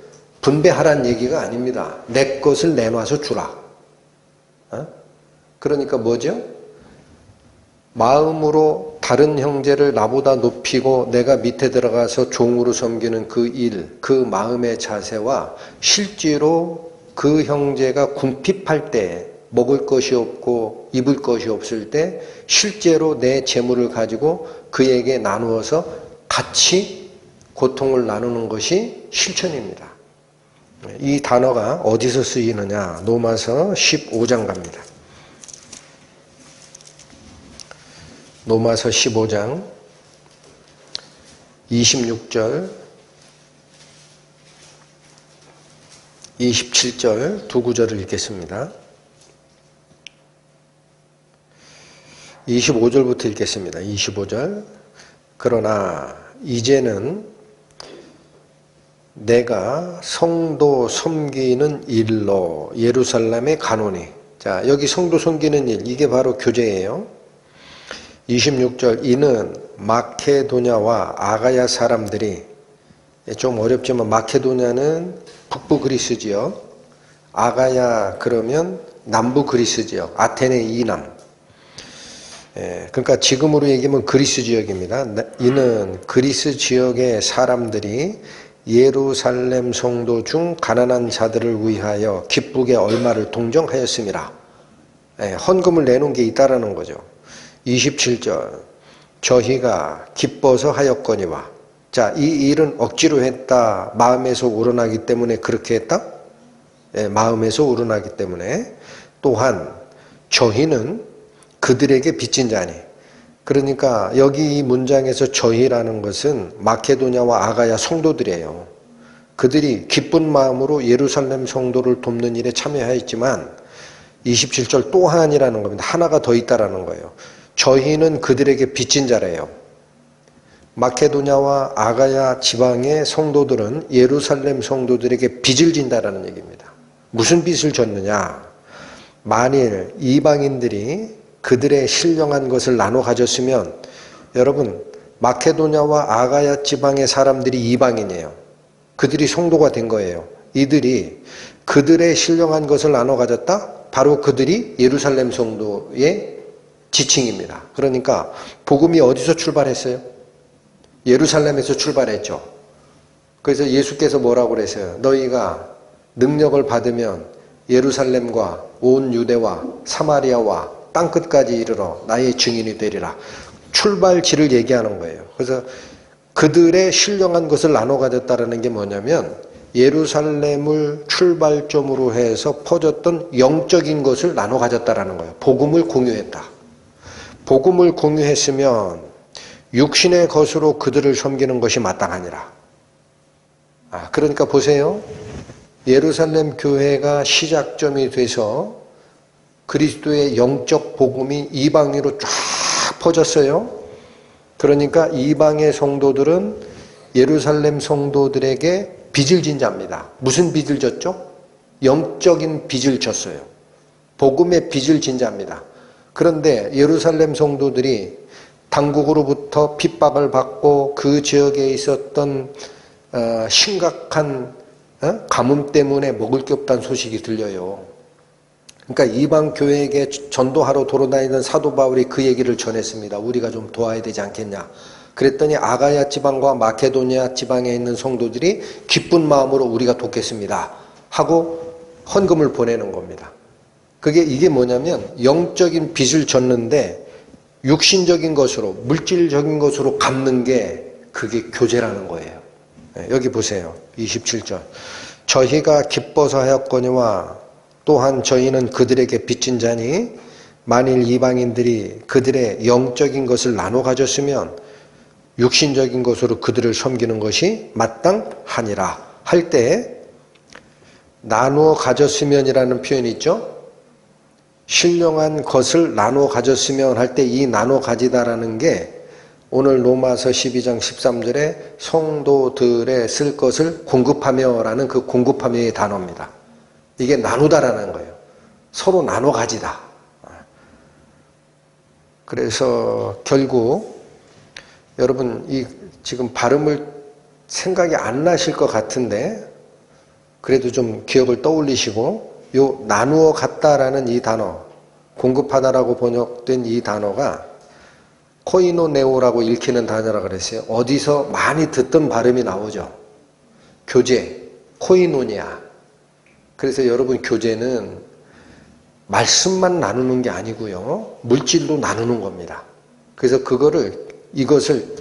분배하라는 얘기가 아닙니다. 내 것을 내놔서 주라. 그러니까 뭐죠? 마음으로 다른 형제를 나보다 높이고 내가 밑에 들어가서 종으로 섬기는 그 일, 그 마음의 자세와 실제로 그 형제가 궁핍할 때 먹을 것이 없고 입을 것이 없을 때 실제로 내 재물을 가지고 그에게 나누어서 같이 고통을 나누는 것이 실천입니다. 이 단어가 어디서 쓰이느냐? 로마서 15장 갑니다. 로마서 15장 26절 27절 두 구절을 읽겠습니다. 25절부터 읽겠습니다. 25절. 그러나 이제는 내가 성도 섬기는 일로 예루살렘에 가노니. 자, 여기 성도 섬기는 일, 이게 바로 교제예요. 26절. 이는 마케도냐와 아가야 사람들이, 좀 어렵지만 마케도냐는 북부 그리스지요. 아가야 그러면 남부 그리스지요. 아테네 이남. 그러니까 지금으로 얘기하면 그리스 지역입니다. 이는 그리스 지역의 사람들이 예루살렘 성도 중 가난한 자들을 위하여 기쁘게 얼마를 동정하였음이라. 헌금을 내놓은 게 있다라는 거죠. 27절. 저희가 기뻐서 하였거니와. 자, 이 일은 억지로 했다. 마음에서 우러나기 때문에 그렇게 했다? 마음에서 우러나기 때문에. 또한 저희는 그들에게 빚진 자니. 그러니까 여기 이 문장에서 저희라는 것은 마케도냐와 아가야 성도들이에요. 그들이 기쁜 마음으로 예루살렘 성도를 돕는 일에 참여하였지만 27절 또한이라는 겁니다. 하나가 더 있다라는 거예요. 저희는 그들에게 빚진 자래요. 마케도냐와 아가야 지방의 성도들은 예루살렘 성도들에게 빚을 진다라는 얘기입니다. 무슨 빚을 졌느냐? 만일 이방인들이 그들의 신령한 것을 나눠 가졌으면, 여러분 마케도냐와 아가야 지방의 사람들이 이방인이에요. 그들이 성도가 된 거예요. 이들이 그들의 신령한 것을 나눠 가졌다? 바로 그들이 예루살렘 성도의 지칭입니다. 그러니까 복음이 어디서 출발했어요? 예루살렘에서 출발했죠. 그래서 예수께서 뭐라고 그랬어요? 너희가 능력을 받으면 예루살렘과 온 유대와 사마리아와 땅끝까지 이르러 나의 증인이 되리라. 출발지를 얘기하는 거예요. 그래서 그들의 신령한 것을 나눠 가졌다는 게 뭐냐면 예루살렘을 출발점으로 해서 퍼졌던 영적인 것을 나눠 가졌다는 거예요. 복음을 공유했다. 복음을 공유했으면 육신의 것으로 그들을 섬기는 것이 마땅하니라. 그러니까 보세요. 예루살렘 교회가 시작점이 돼서 그리스도의 영적 복음이 이방으로 쫙 퍼졌어요. 그러니까 이방의 성도들은 예루살렘 성도들에게 빚을 진 자입니다. 무슨 빚을 졌죠? 영적인 빚을 졌어요. 복음의 빚을 진 자입니다. 그런데 예루살렘 성도들이 당국으로부터 핍박을 받고 그 지역에 있었던 심각한 가뭄 때문에 먹을 게 없다는 소식이 들려요. 그러니까 이방 교회에게 전도하러 돌아다니던 사도 바울이 그 얘기를 전했습니다. 우리가 좀 도와야 되지 않겠냐. 그랬더니 아가야 지방과 마케도니아 지방에 있는 성도들이 기쁜 마음으로 우리가 돕겠습니다 하고 헌금을 보내는 겁니다. 이게 뭐냐면 영적인 빚을 졌는데 육신적인 것으로, 물질적인 것으로 갚는 게 그게 교제라는 거예요. 여기 보세요. 27절. 저희가 기뻐서 하였거니와 또한 저희는 그들에게 빚진 자니 만일 이방인들이 그들의 영적인 것을 나눠 가졌으면 육신적인 것으로 그들을 섬기는 것이 마땅하니라 할 때 나누어 가졌으면이라는 표현이 있죠. 신령한 것을 나누어 가졌으면 할 때 이 나누어 가지다라는 게 오늘 로마서 12장 13절에 성도들의 쓸 것을 공급하며 라는 그 공급하며의 단어입니다. 이게 나누다라는 거예요. 서로 나눠 가지다. 그래서 결국 여러분 이 지금 발음을 생각이 안 나실 것 같은데 그래도 좀 기억을 떠올리시고 요 나누어 갔다라는 이 단어 공급하다라고 번역된 이 단어가 코이노네오라고 읽히는 단어라고 그랬어요. 어디서 많이 듣던 발음이 나오죠. 교제, 코이노니아. 그래서 여러분 교제는 말씀만 나누는 게 아니고요. 물질도 나누는 겁니다. 그래서 이것을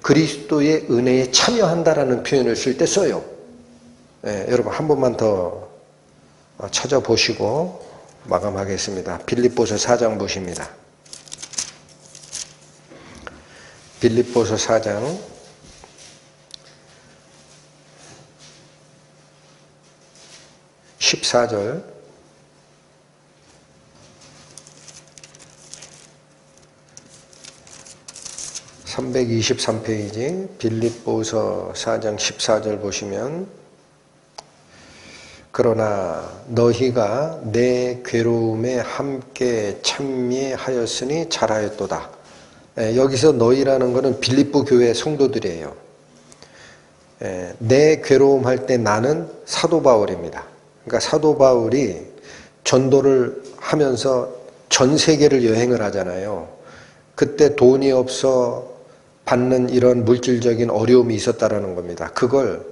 그리스도의 은혜에 참여한다라는 표현을 쓸 때 써요. 네, 여러분 한 번만 더 찾아보시고 마감하겠습니다. 빌립보서 4장 보십니다. 빌립보서 4장 14절 323페이지 빌립보서 4장 14절 보시면 그러나 너희가 내 괴로움에 함께 참여하였으니 잘하였도다. 여기서 너희라는 것은 빌립보 교회 성도들이에요. 내 괴로움 할 때 나는 사도 바울입니다. 그러니까 사도 바울이 전도를 하면서 전 세계를 여행을 하잖아요. 그때 돈이 없어 받는 이런 물질적인 어려움이 있었다라는 겁니다. 그걸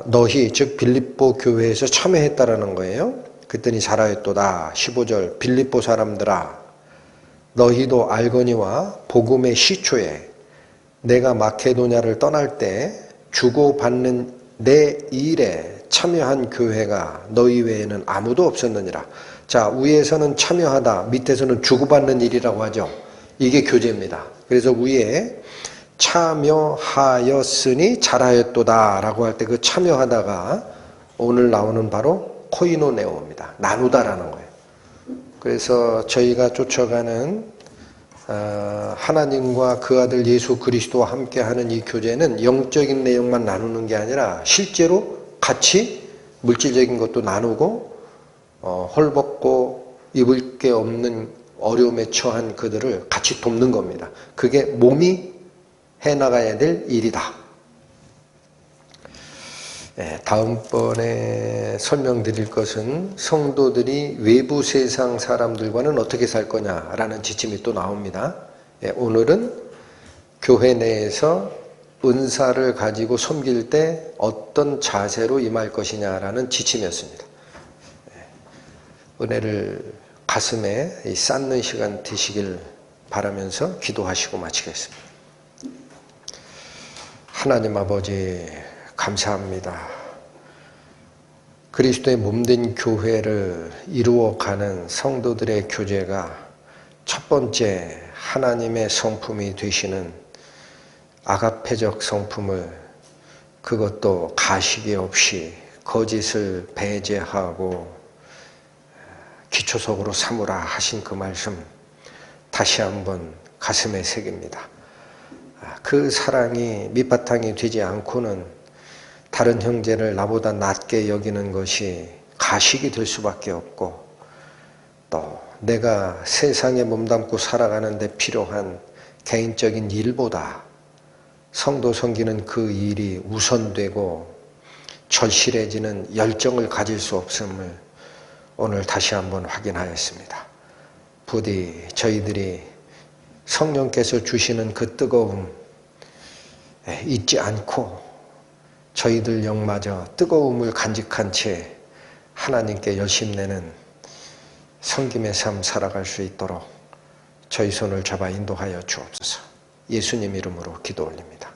너희 즉 빌립보 교회에서 참여했다라는 거예요. 그랬더니 잘하였도다. 15절 빌립보 사람들아 너희도 알거니와 복음의 시초에 내가 마케도냐를 떠날 때 주고받는 내 일에 참여한 교회가 너희 외에는 아무도 없었느니라. 자, 위에서는 참여하다, 밑에서는 주고받는 일이라고 하죠. 이게 교제입니다. 그래서 위에 참여하였으니 잘하였도다 라고 할 때 그 참여하다가 오늘 나오는 바로 코이노네오입니다. 나누다라는 거예요. 그래서 저희가 쫓아가는 하나님과 그 아들 예수 그리스도와 함께하는 이 교제는 영적인 내용만 나누는 게 아니라 실제로 같이 물질적인 것도 나누고 헐벗고 입을 게 없는 어려움에 처한 그들을 같이 돕는 겁니다. 그게 몸이 해나가야 될 일이다. 다음번에 설명드릴 것은 성도들이 외부 세상 사람들과는 어떻게 살 거냐라는 지침이 또 나옵니다. 오늘은 교회 내에서 은사를 가지고 섬길 때 어떤 자세로 임할 것이냐라는 지침이었습니다. 은혜를 가슴에 쌓는 시간 되시길 바라면서 기도하시고 마치겠습니다. 하나님 아버지 감사합니다. 그리스도의 몸된 교회를 이루어가는 성도들의 교제가 첫 번째 하나님의 성품이 되시는 아가페적 성품을 그것도 가식이 없이 거짓을 배제하고 기초석으로 삼으라 하신 그 말씀 다시 한번 가슴에 새깁니다. 그 사랑이 밑바탕이 되지 않고는 다른 형제를 나보다 낮게 여기는 것이 가식이 될 수밖에 없고 또 내가 세상에 몸담고 살아가는 데 필요한 개인적인 일보다 성도 섬기는 그 일이 우선되고 절실해지는 열정을 가질 수 없음을 오늘 다시 한번 확인하였습니다. 부디 저희들이 성령께서 주시는 그 뜨거움 잊지 않고 저희들 영마저 뜨거움을 간직한 채 하나님께 열심내는 섬김의 삶 살아갈 수 있도록 저희 손을 잡아 인도하여 주옵소서. 예수님 이름으로 기도 올립니다.